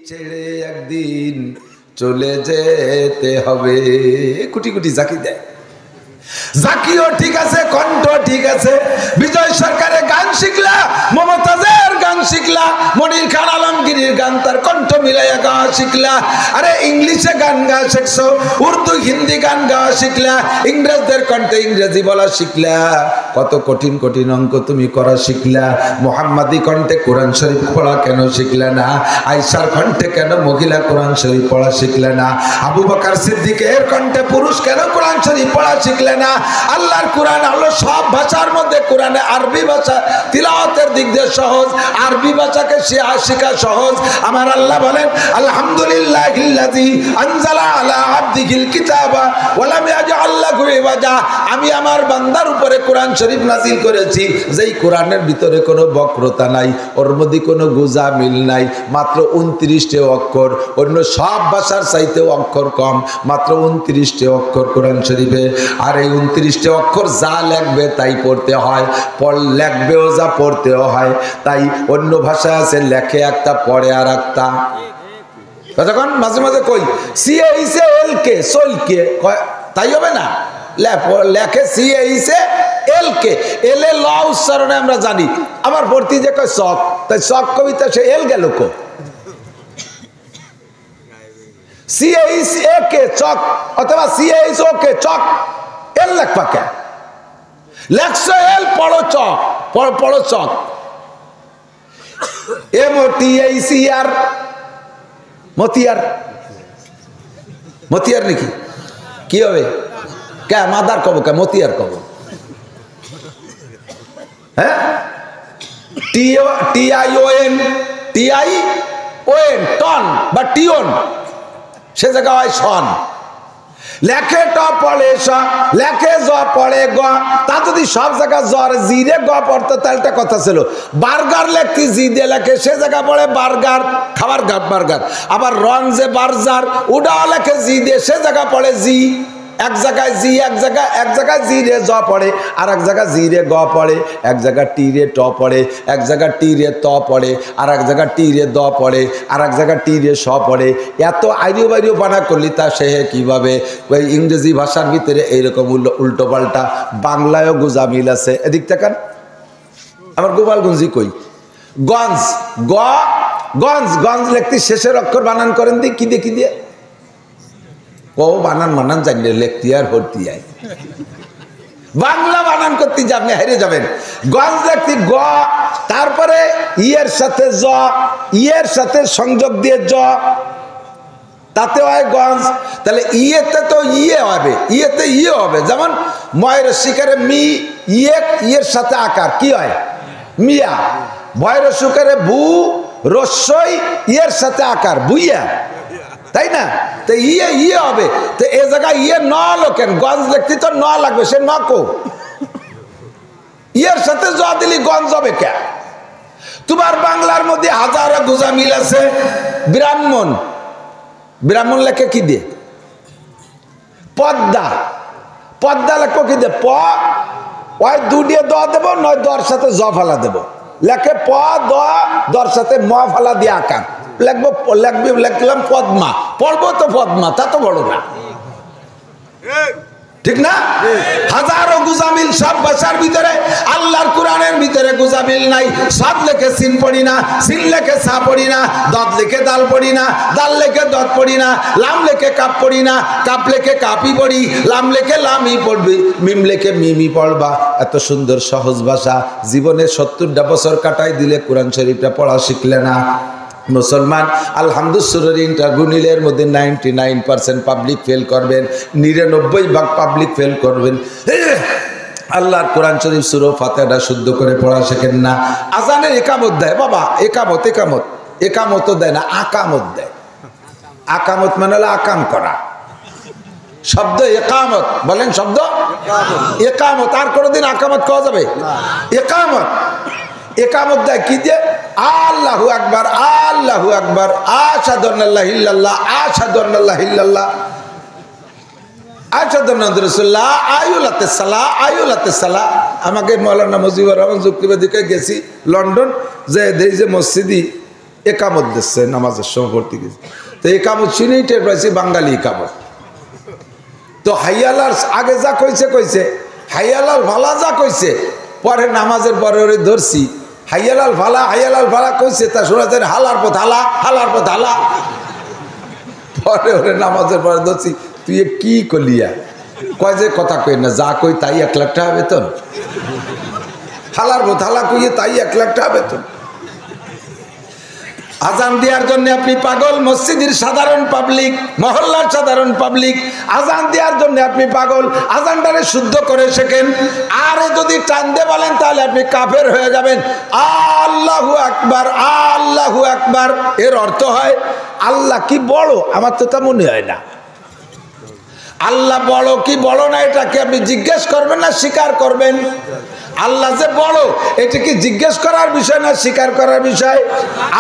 ছেড়ে একদিন চলে যেতে হবে। কোটি কোটি জাকি দেয়, জাকিও ঠিক আছে, কণ্ঠ ঠিক আছে। বিজয় সরকারের গান শিখলা, মমতাজের গান শিখলা, মনির খান আলমগীরের গান তার কণ্ঠ মিলাইয়া গাওয়া শিখলা। আরে ইংলিশে গান গাওয়া শিখছো, উর্দু হিন্দি গান গাওয়া শিখলা, ইংরেজদের কণ্ঠে ইংরেজি বলা শিখলা, কত কঠিন কঠিন অঙ্ক তুমি করা শিখলা। মুহাম্মাদি কণ্ঠে কোরআন শরীফ পড়া কেন শিখলা না? আয়েশার কণ্ঠে কেন মহিলা কোরআন শরীফ পড়া শিখলে না? আবু বকর সিদ্দিকের কণ্ঠে পুরুষ কেন কোরআন শরীফ পড়া শিখলে না? আল্লাহর কোরআন হলো সব ভাষার মধ্যে, কোরআনে আরবি ভাষা তিলাওয়াতের দিক দিয়ে সহজ, আরবি ভাষাকে শেখা সহজ। আমার আল্লাহ বলেন আলহামদুলিল্লাহিল্লাযী আনজালা আলা আবদিহিল কিতাবা ওয়া লাম ইয়াজআল লাহু ইওয়াজা। আমি আমার বান্দার উপরে কোরআন শরীফ নাযিল করেছি, যেই কোরআনের ভিতরে কোনো বক্রতা নাই, ওর মধ্যে কোনো গুজামিল নাই, মাত্র 29টি অক্ষর। অন্য সব ভাষার চাইতেও অক্ষর কম, মাত্র 29টি অক্ষর কোরআন শরীফে। আর এই 29টি অক্ষর যা লেখবে তাই পড়তে হয়, লেখবেও যা পড়তেও হয়। তাই অন্য ভাষা আছে লেখে একটা পড়ে আর একটা। তখন মাঝে মাঝে কই সিএ ইসে এল কে সোল কে, তাই হবে না? লেখে সিএ ইসে এল কে, এল এ ল উচ্চারণে আমরা জানি। আবার ভর্তি যে কয় শখ, তাই শখ কবিতা সে এল গেল কো। সিএ ইস এ কে চক অথবা সিএ ইস ও কে চক, এল লেখবা কে? লেখছো এল, পড়ো চক, পড়ো চক। MOTICR মতিয়ার, মতিয়ার নাকি কি হবে? কে মাদার কব, কে মতিয়ার কব? হ্যাঁ, TION টন বা টিওন, সে জায়গা হয় সন। লেখে ট পড়ে স, লেখে জ পড়ে গ। তা যদি সব জায়গা জ্বর জিরে গ পড়তো তাহলে একটা কথা ছিল। বার্গার লেখতে জি দিয়ে লেখে, সে জায়গা পড়ে বার্গার, খাবার বার্গার। আবার রং যে বার্জার, ওটাও লেখে জি দিয়ে, সে জায়গা পড়ে জি। এক জায়গায় জি, এক জায়গায় জি রে জ পড়ে, আর এক জায়গায় জি রে গ পড়ে, এক জায়গায় টি রে ট পড়ে, এক জায়গায় টি রে ত পড়ে, আর এক জায়গায় টি রে দ পড়ে, আর এক জায়গায় টি রে স পড়ে। এত আইরিও বাইরিও বানা করলি তা সে কিভাবে? ওই ইংরেজি ভাষার ভিতরে এইরকম উল্টো পাল্টা, বাংলায়ও গুজামিল আছে। এদিক তাকান, আমার গোপালগঞ্জি কই গঞ্জ, গঞ্জ, গঞ্জ লিখতে শেষের অক্ষর বানান করেন দি কি দিয়ে, কি দিয়ে ও বানান জানলে লেখতি আর ভর্তি আয়। বাংলা বানান করতে যে আপনি হেরে যাবেন। গঞ্জ লিখতে গ, তারপরে ইয়ের সাথে জ, ইয়ের সাথে সংযোগ দিয়ে জ, তাতে হয় গঞ্জ। তাহলে ইয়েতে তো ইয়ে হবে, ইয়েতে ইয়ে হবে। যেমন ময়ের শিকারে মি, ইয়ে, ইয়ের সাথে আকার কি হয়? মিয়া। ভয়ের শিকারে ভু, রস্যই, ইয়ের সাথে আকার বুইয়া, তাই না? তো ইয়ে ইয়ে হবে। তো এ জায়গায় ইয়ে ন লোকেন, গঞ্জ লিখতে তো ন লাগবে, সে ন কো। ইয়ের সাথে জ দিলি গঞ্জ হবে কে? তোমার বাংলার মধ্যে হাজারো গুজামিল আছে। ব্রাহ্মণ, ব্রাহ্মণ লেখে কি দিয়ে? পদ্মা, পদ্মা লেখো কি দিয়ে? প, ওই দু দিয়ে দ দেবো, নয় দর সাথে জ ফালা দেবো। লেখে প দ, দর সাথে ম ফালা দিয়ে আকার লিখবো, লিখলাম পদ্মা, পড়বো তো পদ্মা, তা তো বড় না, ঠিক না? হাজারো গুজামিল সব ভাষার ভিতরে। আল্লাহর কোরআনের ভিতরে গুজামিল নাই। সাদ লেখে সিন পড়ি না, সিন লেখে সা পড়ি না, দত লেখে দাল পড়ি না, দাল লেখে দত পড়ি না, লাম লেখে কাপ পড়ি না, কাপ লেখে কাপি পড়ি, লাম লেখে লামই পড়বি, মিম লেখে মিমি পড়বা। এত সুন্দর সহজ ভাষা, জীবনে 70টা বছর কাটাই দিলে কোরআন শরীফটা পড়া শিখলে না। মুসলমান আলহামদুলিল্লাহ ইন্টারভিউ নিলে এর মধ্যে 99% পাবলিক ফেল করবেন, 99% পাবলিক ফেল করবেন। আল্লাহর কোরআন শরীফ সূরা ফাতিহা শুদ্ধ করে পড়া শেখেন না। আজানের একামত দেয় বাবা, একামত, একামত, একামতও দেয় না, আকামত দেয়। আকামত মানে হলো আকাম করা। শব্দ একামত, বলেন শব্দ একামত। আর কোনোদিন আকামত কওয়া যাবে? একামত, একামত দেয় কি দিয়ে? আল্লাহু আকবার, আল্লাহু আকবার, আশহাদু আল্লা ইলাহা ইল্লাল্লাহ, আশহাদু আন্না লা ইলাহা ইল্লাল্লাহ, আশহাদু আন্না মুহাম্মাদুর রাসূলুল্লাহ, আইউলাতিস সালাহ, আইউলাতিস সালাহ। আমাকে মাওলানা মুজিবুর রহমান যুক্তিবাদীকে গেছি লন্ডন, যে দেই যে মসজিদি একামত দিচ্ছে নামাজের সময় পড়তে গেছে, তো একামত শুনেই টের পাইছি বাঙালি একামত। তো হাইয়ালার আগে যা কইছে কইছে, হাইয়ালাল ভালা যা কইছে, পরে নামাজের পরে ওরে ধরছি হাইয়ালাল ভালা কইছে, তা শোনা যায় হালার পথ হালা, হালার পথ হালা। পরে ওরে নামাজের পরে ধরছি, তুই কি কলিয়া? কয় যে কথা কই না, যা কই তাই 1 লাখ টাকা বেতন, হালার পথ হালা কইয়ে তাই 1 লাখ টাকা বেতন। আজান দেওয়ার জন্য আপনি পাগল, মসজিদের সাধারণ পাবলিক, মহল্লার সাধারণ পাবলিক, আজান দেওয়ার জন্য আপনি পাগল। আজানটারে শুদ্ধ করে শেখেন, আর যদি টান দিয়ে বলেন তাহলে আপনি কাফের হয়ে যাবেন। আল্লাহু আকবার, আল্লাহু আকবার, এর অর্থ হয় আল্লাহ কি বড়? আমার তো তা মনে হয় না। আল্লাহ বড় কি বড় না এটাকে আপনি জিজ্ঞেস করবেন না স্বীকার করবেন? আল্লাহ যে বড় এটা কি জিজ্ঞেস করার বিষয় না স্বীকার করার বিষয়?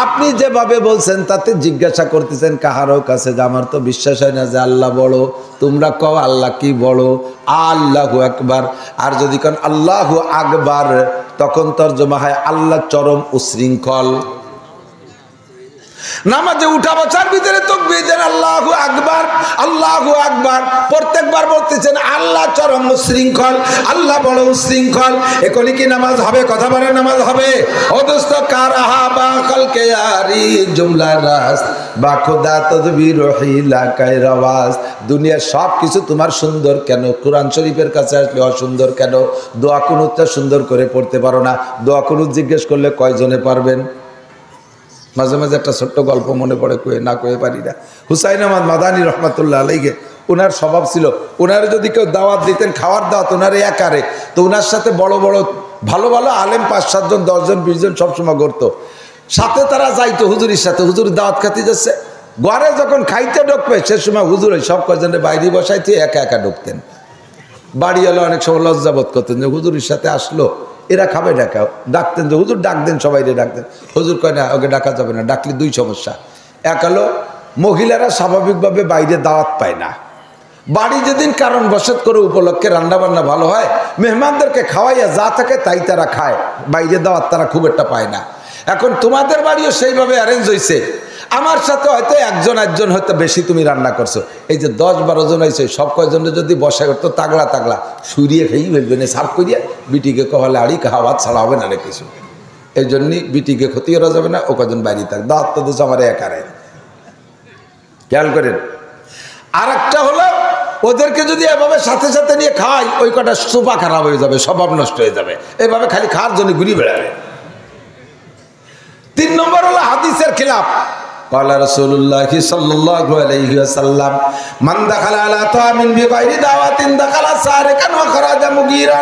আপনি যেভাবে বলছেন তাতে জিজ্ঞাসা করতেছেন কাহারও কাছে যে আমার তো বিশ্বাস হয় না যে আল্লাহ বড়, তোমরা কও আল্লাহ কি বড়? আল্লাহু আকবার। আর যদি কোন আল্লাহু আকবার, তখন তর্জমা হয় আল্লাহ চরম উশৃঙ্খল। নামাজে উঠা বসার ভিতরে তাকবীর দেন আল্লাহু আকবার, আল্লাহু আকবার, প্রত্যেকবার বলতেছেন আল্লাহ চরম উশৃঙ্খল, আল্লাহ বড় উশৃঙ্খল। এখনই কি নামাজ হবে? কথা বলেন নামাজ হবে? ও দোস্ত কারাহা বা খলকে আরি জুমলা রাস বা খোদা তদবির হিলা কায়রাওয়াজ। দুনিয়ার সব কিছু তোমার সুন্দর কেন? কোরআন শরীফের কাছে আসলে অসুন্দর কেন? দোয়া কুনুতটা সুন্দর করে পড়তে পারো না? দোয়া কুনুত জিজ্ঞেস করলে কয়জনে পারবেন? মাঝে মাঝে একটা ছোট্ট গল্প মনে পড়ে, কয়ে না কয়ে পারি না। হুসাইন আহমদ মাদানী রহমাতুল্লাহ আলাইহি, ওনার স্বভাব ছিল, ওনারে যদি কেউ দাওয়াত দিতেন, খাওয়ার দাওয়াত ওনারে একারে, তো ওনার সাথে বড় বড় ভালো ভালো আলেম 5-7 জন 10 জন 20 জন সবসময় করতো, সাথে তারা যাইতো হুজুরের সাথে। হুজুর দাওয়াত খাতে যাচ্ছে, ঘরে যখন খাইতে ঢুকবে সে সময় হুজুর ওই সব কজনের বাইরে বসাইতে একা একা ঢুকতেন। বাড়ি এলো অনেক সময় লজ্জাবোধ করতেন যে হুজুরের সাথে আসলো, এরা খাবে ডাকাও, ডাকতেন যে হুজুর ডাক দেন, সবাই ডাকতেন। হুজুর কয় না, ওকে ডাকা যাবে না, ডাকলে 2 সমস্যা। এক হলো মহিলারা স্বাভাবিকভাবে বাইরে দাওয়াত পায় না, বাড়ি যেদিন কারণ বসত করে উপলক্ষে রান্না বান্না ভালো হয়, মেহমানদেরকে খাওয়াইয়া যা থাকে তাই তারা খায়, বাইরে দাওয়াত তারা খুব একটা পায় না। এখন তোমাদের বাড়িও সেইভাবে অ্যারেঞ্জ হয়েছে, আমার সাথে হয়তো একজন হয়তো বেশি তুমি রান্না করছো, এই যে 10-12 জন হয়েছে, সব কয়জনে যদি বসে করতো তাগলা তাগলা সুরিয়ে খেয়েই ফেলবে না, সাফ করিয়া বিটিকে কহলে আড়ি খাওয়া ছাড়া হবে না রে কিছু। এই জন্যই বিটিকে ক্ষতি করা যাবে না, ও কজন বাইরে থাক, দাওয়াত তো দিচ্ছে আমার একারে। খেয়াল করেন। আর একটা হলো ওদেরকে যদি এভাবে সাথে সাথে নিয়ে খাওয়াই, ওই কটা সোফা খারাপ হয়ে যাবে, স্বভাব নষ্ট হয়ে যাবে, এভাবে খালি খাওয়ার জন্য ঘুরি বেড়াবে। 3 নম্বর হলো হাদিসের খিলাফ। قال رسول الله صلى الله عليه وسلم من دخل على طعام بغير دعوة دخل سارقا وخرج مغيرا।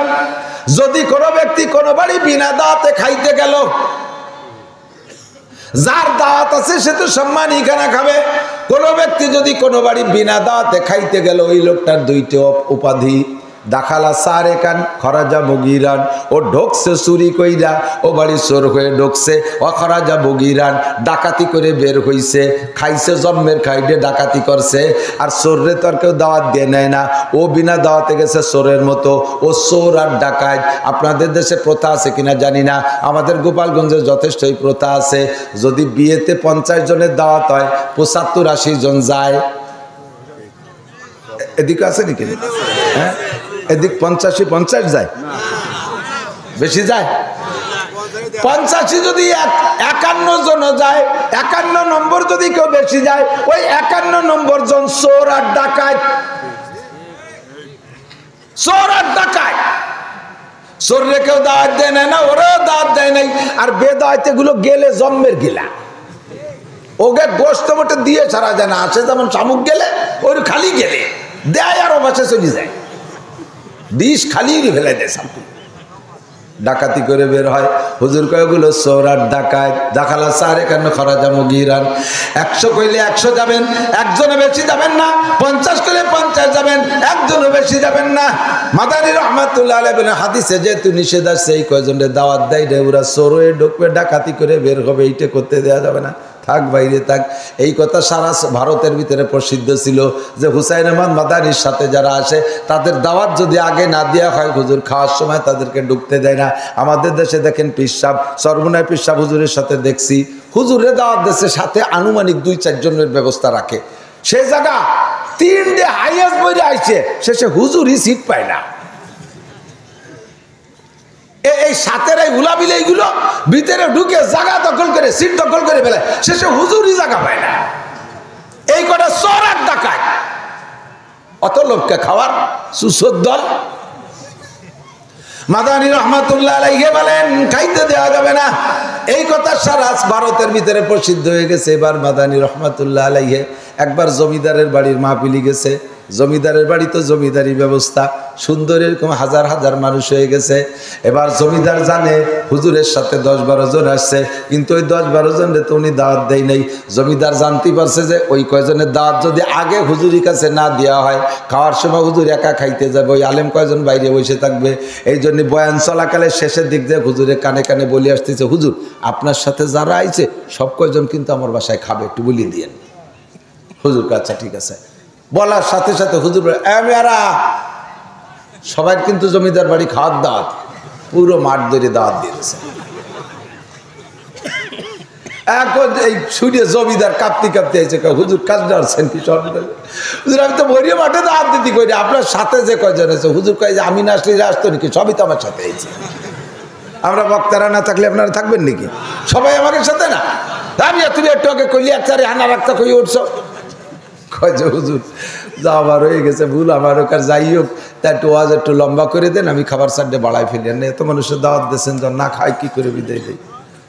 যদি কোনো ব্যক্তি কোনো বাড়ি বিনা দাওয়াতে খাইতে গেল, যার দাওয়াত আছে সে তো সম্মানী খানা খাবে। কোনো ব্যক্তি যদি কোনো বাড়ি বিনা দাওয়াতে খাইতে গেল, ওই লোকটার 2টি উপাধি, দাখালা সারেকান খরাজা বগিরান, ও ঢোকছে চুরি কইরা, ও বাড়ি চোর হয়ে ঢোকছে, ও খরাজা বগিরান, ডাকাতি করে বের হইছে, খাইছে জন্মের খাইডে ডাকাতি করছে। আর চোররে তো আর কেউ দাওয়াত দিয়ে নেয় না, ও বিনা দাওয়াতে গেছে চোরের মতো, ও চোর আর ডাকাত। আপনাদের দেশে প্রথা আছে কিনা জানি না, আমাদের গোপালগঞ্জে যথেষ্টই প্রথা আছে, যদি বিয়েতে 50 জনের দাওয়াত হয়, 75-80 জন যায়। এদিকে আছে নাকি? হ্যাঁ, এদিক 50 যায়, বেশি যায়। 85 যদি 51 জন যায়, 51 নম্বর যদি কেউ বেশি যায়, ওই 51 নম্বর জন চোর আর ডাকাত। চোর আর ডাকাত, চোররে কেউ দাওয়াত দেয় না, ওরাও দাওয়াত দেয় নাই। আর বেদাওয়াতে গুলো গেলে জন্মের গিলা, ওকে গোস্ত মোটে দিয়ে ছাড়া যায় না, আসে যেমন শামুক গেলে ওই খালি গেলে দেয় আর ও বাসে চলে যায়, ডিশ খালি ফেলে দেয়। ডাকাতি করে বের হয়, হুজুর কয়গুলো চোর আর ডাকাত। দাখালা সারেকান খরাজা মুগিরান। 100 কইলে 100 যাবেন, একজনে বেশি যাবেন না। 50 কইলে 50 যাবেন, একজনে বেশি যাবেন না। মাদানী রহমাতুল্লাহ আলাইহি বলেন, হাদিসে যেহেতু নিষেধ আছে, এই কয়জনের দাওয়াত দেয় রে, ওরা চোর হয়ে ঢুকবে, ডাকাতি করে বের হবে, এইটা করতে দেওয়া যাবে না। থাক বাইরে থাক। এই কথা সারা ভারতের ভিতরে প্রসিদ্ধ ছিল যে হুসাইন আহমদ মাদানির সাথে যারা আসে তাদের দাওয়াত যদি আগে না দেওয়া হয় হুজুর খাওয়ার সময় তাদেরকে ঢুকতে দেয় না। আমাদের দেশে দেখেন পীর সাহেব, সরমুনায় পীর সাহেব হুজুরের সাথে দেখছি হুজুরে দাওয়াত দেশে সাথে আনুমানিক 2-4 জনের ব্যবস্থা রাখে। সে জায়গা 3 ডে হাইয়েস্ট বইরে আইছে, শেষে হুজুরই সিট পায় না। এই সাথের এই উলাবিল এইগুলো ভিতরে ঢুকে জায়গা দখল করে সিট দখল করে ফেলে, শেষে হুজুরই জায়গা পায় না। এই কটা চোরাক ডাকাত, অত লোককে খাওয়ার সুসদ দল। মাদানী রহমাতুল্লাহ আলাইহি বলেন খাইতে দেওয়া যাবে না। এই কথা সারা ভারতের ভিতরে প্রসিদ্ধ হয়ে গেছে। এবার মাদানী রহমাতুল্লাহ আলাইহি একবার জমিদারের বাড়ির মাহফিলি গেছে। জমিদারের বাড়ি তো জমিদারি ব্যবস্থা সুন্দর, এরকম হাজার হাজার মানুষ হয়ে গেছে। এবার জমিদার জানে হুজুরের সাথে 10-12 জন আসছে, কিন্তু ওই 10-12 জনের তো উনি দাওয়াত দেয় নাই। জমিদার জানতে পারছে যে ওই কয়জনের দাওয়াত যদি আগে হুজুরের কাছে না দেওয়া হয়, খাওয়ার সময় হুজুর একা খাইতে যাবে, ওই আলেম কয়জন বাইরে বসে থাকবে। এই জন্য বয়ান চলাকালে শেষের দিক দিয়ে হুজুরের কানে কানে বলে আসতেছে, হুজুর আপনার সাথে যারা আইছে সব কয়জন কিন্তু আমার বাসায় খাবে, একটু বলিয়ে দিয়েন। হুজুর আচ্ছা ঠিক আছে। বলার সাথে সাথে হুজুর মেয়ারা সবাই কিন্তু জমিদার বাড়ি খাওয়ার দাওয়াত, পুরো মাঠ ধরে দাওয়াত দিয়েছে। এখন এই শুনে জমিদার কাঁপতে কাঁপতে এসে হুজুর কাজ ডালছেন কি? হুজুর আমি তো ভরিয়ে মাঠে দাওয়াত দিতে করি, আপনার সাথে যে কয়জন আছে? হুজুর কয় যে আমি না আসলে আসতো নাকি, সবই তো আমার সাথে এসেছে। আমরা বক্তারা না থাকলে আপনারা থাকবেন নাকি? সবাই আমাদের সাথে না। আমি তুমি একটু আগে কইলি এক চারে হানা রাখতে কই উঠছো, কয় যে হুজুর যা আমার হয়ে গেছে ভুল, আমার ওখানে যাই হোক তা একটু ওয়াজ একটু লম্বা করে দেন, আমি খাবার সাইডে বাড়াই ফেলি। এত মানুষের দাওয়াত দিয়েছেন যখন না খাই কি করে বিদায় দিই?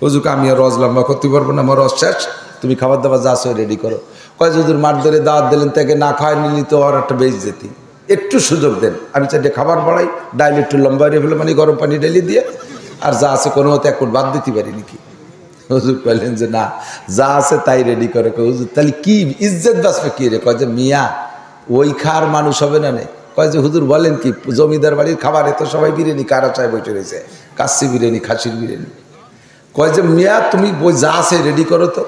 হুজুরকে আমি আর রস লম্বা করতে পারবো না, আমার রস শেষ, তুমি খাবার দাবার যা সই রেডি করো। কয় হুজুর মাঠ ধরে দাওয়াত দিলেন, তাকে না খাওয়াই নিলি তো আর একটা বেশ যেতি, একটু সুযোগ দেন, আমি চাইতে খাবার বাড়াই, ডাইল একটু লম্বা হয়ে ফেলে মানে গরম পানি ঢেলে দিয়ে, আর যা আছে কোনো মতো 1 ফুট বাদ দিতে পারি নাকি? হুজুর কইলেন যে না, যা আছে তাই রেডি করে। হুজুর তাহলে কি ইজ্জত বাঁচবে কি রে? কয় যে মিয়া ওই খার মানুষ হবে না। কয় যে হুজুর বলেন কি, জমিদার বাড়ির খাবারে তো সবাই বিরিয়ানি কারা চায় বসে রয়েছে, কাচ্চি বিরিয়ানি, খাসির বিরিয়ানি। কয় যে মিয়া তুমি বই যা আছে রেডি করো তো।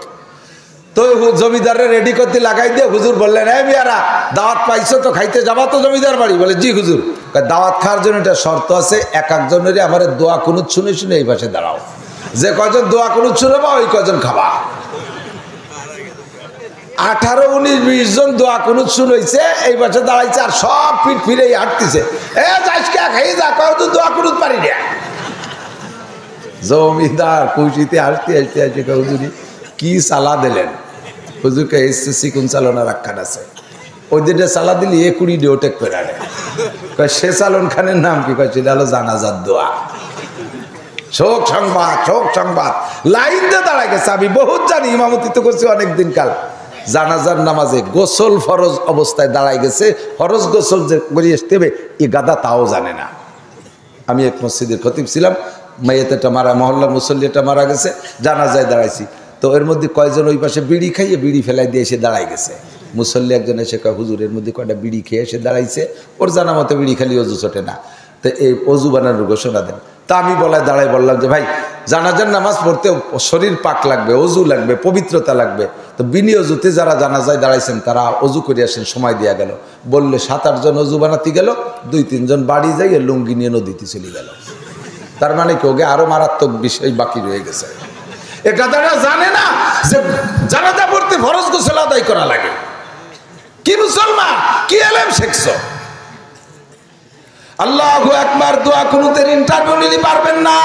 তো জমিদারে রেডি করতে লাগাই দিয়ে হুজুর বললেন, হ্যাঁ মিয়ারা দাওয়াত পাইছো তো, খাইতে যাবা তো জমিদার বাড়ি? বলে জি হুজুর। দাওয়াত খাওয়ার জন্য একটা শর্ত আছে, এক একজনেরই আমার দোয়া কুনুত শুনে শুনে এই পাশে দাঁড়াও, যে কয়জন দোয়া কুনুত শুনবা ওই কয়জন খাবা। 18, 19, 20 জন দোয়া কুনুত শুনেছে, এই পাশে দাঁড়াইছে, আর সব পিঠ ফিরে হাঁটতেছে। খাই যা কয় তো দোয়া কুনুত পারি না। জমিদার খুশিতে হাসতে হাসতে হাসতে হুজুরি কি চালা দিলেন? হুজুরকে এসছে চিকুন চালনা রাখান আছে, ওই দিনটা চালা দিলি 20 ডে ওটেক করে আনে। সে চালন খানের নাম কি? কয় সেটা হলো জানাজার দোয়া। শোক সংবাদ, শোক সংবাদ, লাইন দিয়ে দাঁড়ায় গেছে। আমি বহুত জানি, ইমামতি তো করছি অনেকদিন কাল। জানাজার নামাজে গোসল ফরজ অবস্থায় দাঁড়ায় গেছে, ফরজ গোসল যে করে আসতে হবে এ গাদা তাও জানে না। আমি এক মসজিদের খতিব ছিলাম, মেয়েটা মারা, মহল্লার মুসল্লিটা মারা গেছে, জানাজায় দাঁড়াইছি। তো এর মধ্যে কয়জন ওই পাশে বিড়ি খাইয়ে বিড়ি ফেলাই দিয়ে এসে দাঁড়াই গেছে। মুসল্লি একজন এসে কয় হুজুরের মধ্যে কয়টা বিড়ি খেয়ে এসে দাঁড়াইছে, ওর জানা মতো বিড়ি খালি অজু ছোটে না, তো এই অজু বানানোর ঘোষণা দেন। তা আমি দাঁড়াই বললাম যে ভাই জানাজার নামাজ পড়তে শরীর পাক লাগবে, অজু লাগবে, পবিত্রতা লাগবে, তো বিনি অজুতে যারা জানাজায় দাঁড়াইছেন তারা অজু করে আসেন। সময় দেওয়া গেল, বললে 7-8 জন অজু বানাতে গেল, 2-3 জন বাড়ি যাই লুঙ্গি নিয়ে নদীতে চলে গেল। তার মানে কি ওকে আরো মারাত্মক বিষয় বাকি রয়ে গেছে। এ গাদাটা জানে না যে জানাজা পড়তে ফরজ গোসল আদায় করা লাগে। কি মুসলমান, কি এলেম শিখছো? আল্লাহু আকবার দোয়া কুনুতের ইন্টারভিউ নিতে পারবেন না,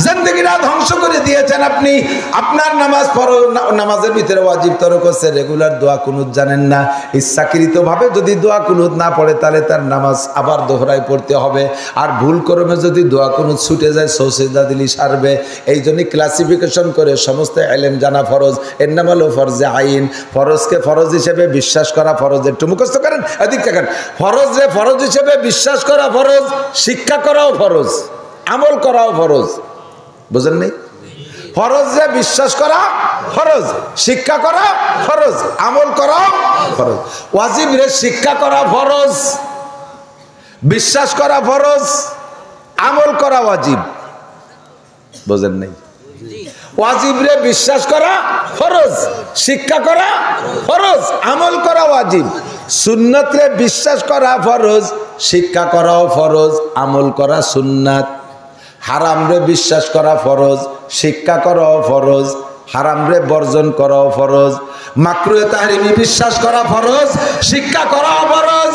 জিন্দেগিটা ধ্বংস করে দিয়েছেন আপনি। আপনার নামাজ ফরজ, নামাজের ভিতরে ওয়াজিব তরক হচ্ছে, রেগুলার দোয়া কুনুত জানেন না। ইচ্ছাকৃতভাবে যদি দোয়া কুনুত না পড়ে তাহলে তার নামাজ আবার দোহরায় পড়তে হবে। আর ভুল ক্রমে যদি দোয়া কুনুত ছুটে যায় সৌসিদা দিলি সারবে। এই জন্যই ক্লাসিফিকেশন করে সমস্ত এলেম জানা ফরজ। এর নাম হলো ফরজে আইন। ফরজকে ফরজ হিসেবে বিশ্বাস করা, ফরজ একটু মুখস্থ করেন, এদিক দেখেন। ফরজে ফরজ হিসেবে বিশ্বাস করা ফরজ, শিক্ষা করাও ফরজ, আমল করাও ফরজ। বুঝেন নাই? ফরজে বিশ্বাস করা ফরজ, শিক্ষা করা ফরজ, আমল করা ফরজ। ওয়াজিব রে শিক্ষা করা ফরজ, বিশ্বাস করা ফরজ, আমল করা ওয়াজিব। বুঝেন নাই? ওয়াজিবরে বিশ্বাস করা ফরজ, শিক্ষা করা ফরজ, আমল করা ওয়াজিব। সুন্নতরে বিশ্বাস করা ফরজ, শিক্ষা করাও ফরজ, আমল করা সুন্নাত। হারামরে বিশ্বাস করা ফরজ, শিক্ষা করাও ফরজ, হারামরে বর্জন করাও ফরজ। মাকরুহে তাহরিমি বিশ্বাস করা ফরজ, শিক্ষা করাও ফরজ,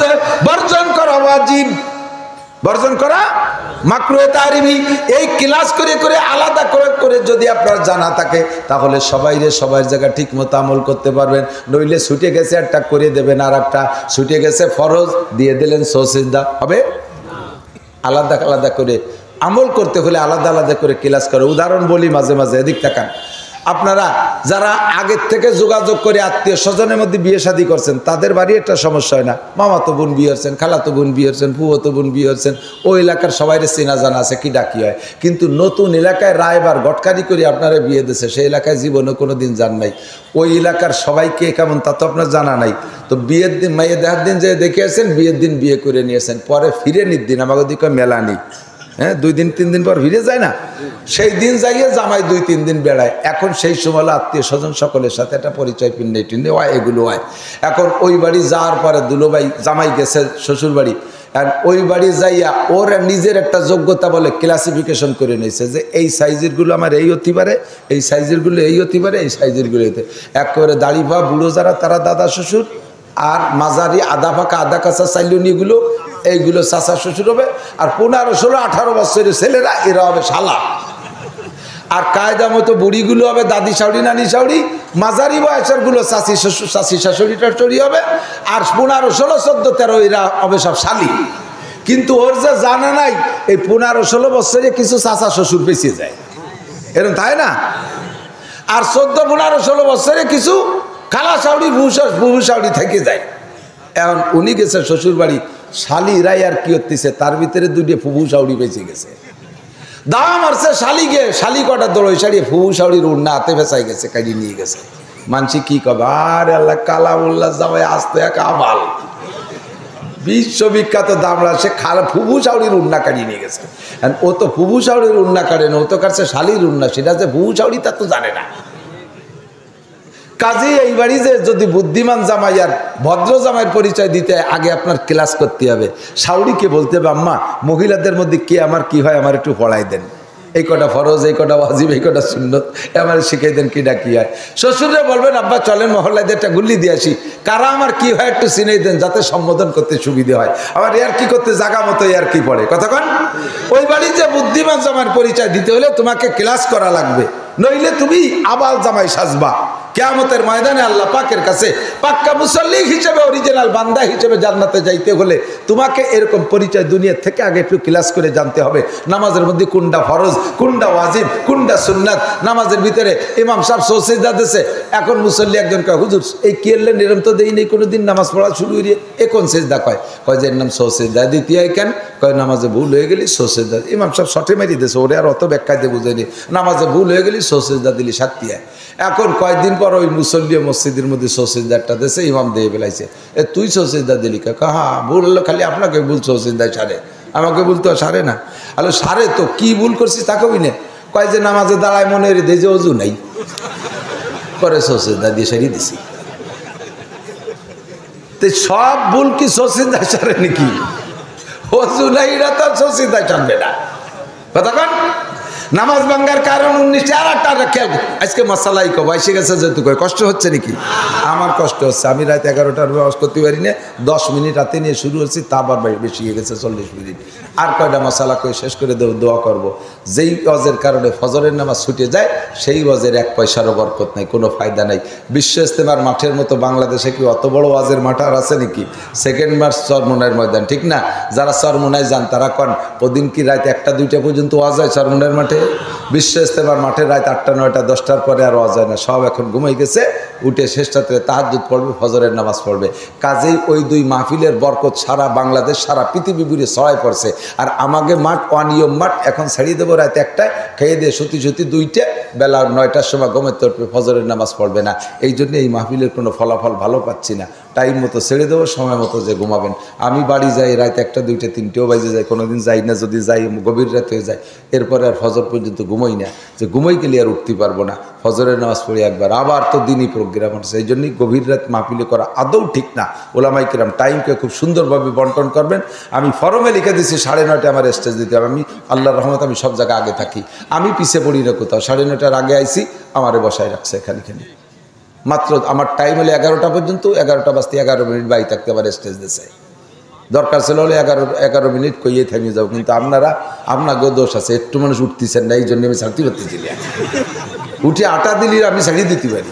বর্জন করা ওয়াজিব। বর্জন করা মাকরুহে তাহরিমি। এই ক্লাস করে করে আলাদা করে করে যদি আপনার জানা থাকে তাহলে সবার জায়গা ঠিক মতো আমল করতে পারবেন। নইলে ছুটে গেছে একটা করে দেবেন, আর একটা ছুটে গেছে ফরজ দিয়ে দিলেন সৌসিজদা হবে। আলাদা আলাদা করে আমল করতে হলে আলাদা আলাদা করে ক্লাস করে। উদাহরণ বলি মাঝে মাঝে, এদিক তাকান। আপনারা যারা আগের থেকে যোগাযোগ করে আত্মীয় স্বজনের মধ্যে বিয়ে শাদী করছেন, তাদের বাড়ি একটা সমস্যা হয় না। মামাতো বোন বিয়ে হচ্ছেন, খালাতো বোন বিয়ে হচ্ছেন, ফুফতো বোন বিয়ে হচ্ছেন, ওই এলাকার সবাইরে চেনা জানা আছে, কি ডাকি হয়। কিন্তু নতুন এলাকায় রায়বার গটকারি করে আপনারা বিয়ে দিচ্ছে, সেই এলাকায় জীবনে কোনো দিন যান নাই, ওই এলাকার সবাইকে কেমন তা তো আপনার জানা নাই। তো বিয়ের দিন মাইয়ে দেখার দিন যে দেখে আসেন, বিয়ের দিন বিয়ে করে নিয়েছেন, পরে ফিরে নিদিন আমাকে দিকে মেলা নেই, হ্যাঁ 2 দিন 3 দিন পর ফিরে যায় না, সেই দিন যাইয়ে জামাই 2-3 দিন বেড়ায়। এখন সেই সময় আত্মীয় স্বজন সকলের সাথে একটা পরিচয় পিন্ডে হয়, এগুলো হয়। এখন ওই বাড়ি যাওয়ার পরে দুলোভাই জামাই গেছে শ্বশুর বাড়ি, আর ওই বাড়ি যাইয়া ওর নিজের একটা যোগ্যতা বলে ক্লাসিফিকেশন করে নিয়েছে যে এই সাইজেরগুলো আমার এই হতে পারে, এই সাইজেরগুলো এই হতে পারে, এই সাইজেরগুলো এতে। একেবারে দাড়ি ভা বুড়ো যারা তারা দাদা শ্বশুর, আর মাঝারি আধা ফাঁকা আধা কাঁচা চাইলনিগুলো এইগুলো চাচা শ্বশুর হবে। আর 15, 16, 18 বছরের ছেলেরা এরা হবে শালা। আর কায়দা মতো বুড়িগুলো হবে দাদি শাশুড়ি নানি শাশুড়ি, মাঝারি বয়সের গুলো চাচি শ্বশুর চাচি শাশুড়ি টাশুড়ি হবে। আর 15, 16, 14, 13 এরা হবে সব শালি। কিন্তু ওর যে জানা নাই এই 15, 16 বছরে কিছু চাচা শ্বশুর বেঁচে যায়, এরকম তাই না। আর 14, 15, 16 বছরে কিছু খালা শাশুড়ি বুবু শাশুড়ি থেকে যায়। এখন উনি গেছে শ্বশুর বাড়ি, শালিরাই আর কি হতেছে, তার ভিতরে 2টে ফুবু শাশুড়ি বেঁচে গেছে। দাম মারছে শালিকে, শালি কটা দড়ই সারিয়ে ফুবু শাশুড়ির উড়না হাতে ফেঁসাই গেছে, কাজে নিয়ে গেছে। মানসি কি কবে, আর আল্লাহ কালামুল্লাহ জামাই আসতে এক আবাল বিশ্ববিখ্যাত দামড়া, সে ফুবু শাশুড়ির উড়না কাটিয়ে নিয়ে গেছে। ও তো ফুবু শাশুড়ির উড়না কাটে না, ও তো কাটছে শালির উড়না, সেটা যে ফুবু শাশুড়ি তা তো জানে না। কাজে এই বাড়ি যে যদি বুদ্ধিমান জামাই আর ভদ্র জামাইয়ের পরিচয় দিতে আগে আপনার ক্লাস করতে হবে। শাশুড়িকে বলতে হবে, আম্মা মহিলাদের মধ্যে কে আমার কি হয় আমার একটু পড়াই দেন, এই কটা ফরজ, এই কটা ওয়াজিব, এই কটা সুন্নত আমার শিখাই দেন, কিটা কি হয়। শ্বশুরে বলবেন, আব্বা চলেন মহল্লায় একটা গুল্লি দিয়ে আসি, কারা আমার কি হয় একটু চিনেই দেন, যাতে সম্বোধন করতে সুবিধা হয়। আবার ইয়ার কি করতে জাগা মতো ইয়ার কি পড়ে কতক্ষণ। ওই বাড়ির যে বুদ্ধিমান জামাইয়ের পরিচয় দিতে হলে তোমাকে ক্লাস করা লাগবে, নইলে তুমি আবাল জামাই সাজবা। কিয়ামতের ময়দানে আল্লাহ পাকের কাছে পাক্কা মুসল্লি হিসেবে, অরিজিনাল বান্দা হিসেবে জান্নাতে যাইতে হলে তোমাকে এরকম পরিচয় দুনিয়ার থেকে আগে একটু ক্লাস করে জানতে হবে। নামাজের মধ্যে কোনটা ফরজ, কোনটা ওয়াজিব, কোনটা সুন্নাত। নামাজের ভিতরে ইমাম সাহেব সৌসিজদা দিয়েছে, এখন মুসল্লি একজন কয়, হুজুর এই কি এলেন এরম তো দেই নেই কোনোদিন নামাজ পড়া শুরু করিয়ে, এ কোন সেজদা? কয় যে এর নাম সৌসিজদা। দ্বিতীয় কেন? কয় নামাজে ভুল হয়ে গেলি সৌসিজদা। ইমাম সাহেব শটে মেরি দিয়েছে, ওরে আর অত ব্যাখ্যাতে বুঝেনি, নামাজে ভুল হয়ে গেলি সৌসিজদা দিলি সাতটিয়া। এখন কয়েকদিন পর ওই মুসল্লি মসজিদের মধ্যে সৌসিজদারটা দিয়েছে, ইমাম দিয়ে বেলাইছে, এ তুই সৌসিজদা দিলি? হ্যাঁ ভুল হলো, খালি আপনাকে ভুল সৌসিজদায় সারে, আমাকে ভুল তো সারে না। আলো সারে তো কি ভুল করছিস তা কবি না। কয় যে নামাজে দাঁড়ায় মনে রে যে অজু নাই, পরে সৌসিজদা দিয়ে সারিয়ে দিছি। তো সব ভুল কি সৌসিজদায় সারে নাকি? অজু নাই না তো সৌসিজদায় সারবে না। কতক্ষণ নামাজ ভাঙ্গার কারণ 19টা। আর একটা খেয়াল, আজকে মশালাই কব এসে গেছে যেহেতু, কষ্ট হচ্ছে নাকি? আমার কষ্ট হচ্ছে, আমি রাত 11টার বয়স করতে পারি না, 10 মিনিট রাতে নিয়ে শুরু হচ্ছি, তা আবার বেশি হয়ে গেছে 40 মিনিট। আর কয়টা মশালা কই শেষ করে দেবো, দোয়া করব। যেই ওয়াজের কারণে ফজরের নামাজ ছুটে যায়, সেই ওয়াজের 1 পয়সারও বরকত নাই, কোনো ফায়দা নাই। বিশ্ব ইজতেমার মাঠের মতো বাংলাদেশে কি অত বড় ওয়াজের মাঠ আর আছে নাকি? 2 মার্চ চরমোনাইয়ের ময়দান, ঠিক না? যারা চরমোনায় যান তারা কন ওদিন কি রাত 1টা 2টা পর্যন্ত ওয়াজ হয় চরমোনাইয়ের মাঠে? বিশ্ব ইজতেমার মাঠে রাত 8টা 9টা 10টার পরে আর ওয়াজ হয় না, সব এখন ঘুমাই গেছে। উঠে শেষ রাত্রে তাহাজ্জুদ পড়বে, ফজরের নামাজ পড়বে। কাজেই ওই 2 মাহফিলের বরকত সারা বাংলাদেশ সারা পৃথিবী ঘুরে ছড়াই পড়ছে। আর আমাকে মাঠ অনিয়ম মাঠ, এখন ছাড়িয়ে দেবো রাত 1টায়, খেয়ে দিয়ে সত্যি 2টা, বেলা 9টার সময় গমের তরফে ফজরের নামাজ পড়বে না। এই জন্য এই মাহফিলের কোনো ফলাফল ভালো পাচ্ছি না। টাইম মতো ছেড়ে দেবো, সময় মতো যে ঘুমাবেন। আমি বাড়ি যাই রাত 1টা 2টা 3টেও বাজে যায়, কোনোদিন যাই না, যদি যাই গভীর রাত হয়ে যায়, এরপরে আর ফজর পর্যন্ত ঘুমাই। ঘুমোই না, যে ঘুমোই গেলে আর উঠতে পারবো না, ফজরের নামাজ পড়ি একবার, আবার তো দিনই প্রোগ্রাম আছে। এই জন্যই গভীর রাত মাহফিলে করা আদৌ ঠিক না। ওলামাই কিরাম টাইমকে খুব সুন্দরভাবে বন্টন করবেন। আমি ফরমে লিখে দিচ্ছি 9:30 আমার স্টেজ দিতে হবে। আমি আল্লাহর রহমত আমি সব জায়গায় আগে থাকি, আমি পিছিয়ে পড়ি না কোথাও। 9:30 আগে আইসি, আমারে বসায় রাখছে খালি। মাত্র আমার টাইম হলে 11টা পর্যন্ত, 11টা বাজতে 11 মিনিট বাই থাকতে আবার স্টেজ দিচ্ছে। দরকার ছিল হলে 11 মিনিট কইয়ে থামিয়ে যাও, কিন্তু আপনাকেও দোষ আছে, একটু মানুষ উঠতেছেন না, এই জন্য আমি ছাড়তে পারতেছি না। উঠে আটা দিলি আমি ছাড়িয়ে দিতে পারি।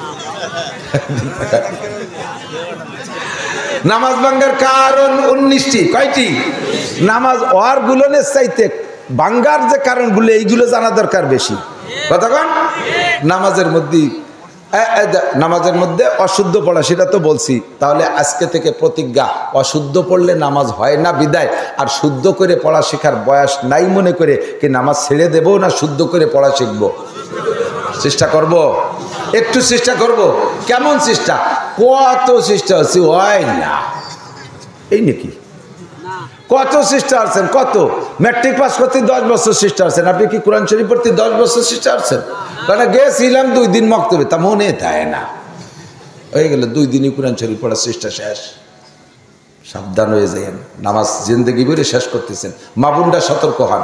নামাজ ভাঙ্গার কারণ 19টি। কয়টি? নামাজ ওয়ার গুলোনের চাইতে ভাঙ্গার যে কারণগুলো এইগুলো জানা দরকার বেশি। কতক্ষণ? নামাজের মধ্যে অশুদ্ধ পড়া, সেটা তো বলছি। তাহলে আজকে থেকে প্রতিজ্ঞা, অশুদ্ধ পড়লে নামাজ হয় না বিদায়, আর শুদ্ধ করে পড়া শেখার বয়স নাই মনে করে কি নামাজ ছেড়ে দেবো না শুদ্ধ করে পড়া শিখবো? চেষ্টা করব, একটু চেষ্টা করব। কেমন চেষ্টা? কত চেষ্টা হচ্ছে, হয় না। এই নাকি কত চেষ্টা আছেন? কত ম্যাট্রিক পাস করতে 10 বছর চেষ্টা আছেন। আপনি কি কোরআন শরীফ পড়তে 10 বছর চেষ্টা আছেন? কারণ গেছিলাম 2 দিন মক্তবে, তা মনে থাকে না, হয়ে গেল 2 দিনই কোরআন শরীফ পড়ার চেষ্টা শেষ। সাবধান হয়ে যান, নামাজ জিন্দগি ভরে শেষ করতেছেন। মা বোনরা সতর্ক হন।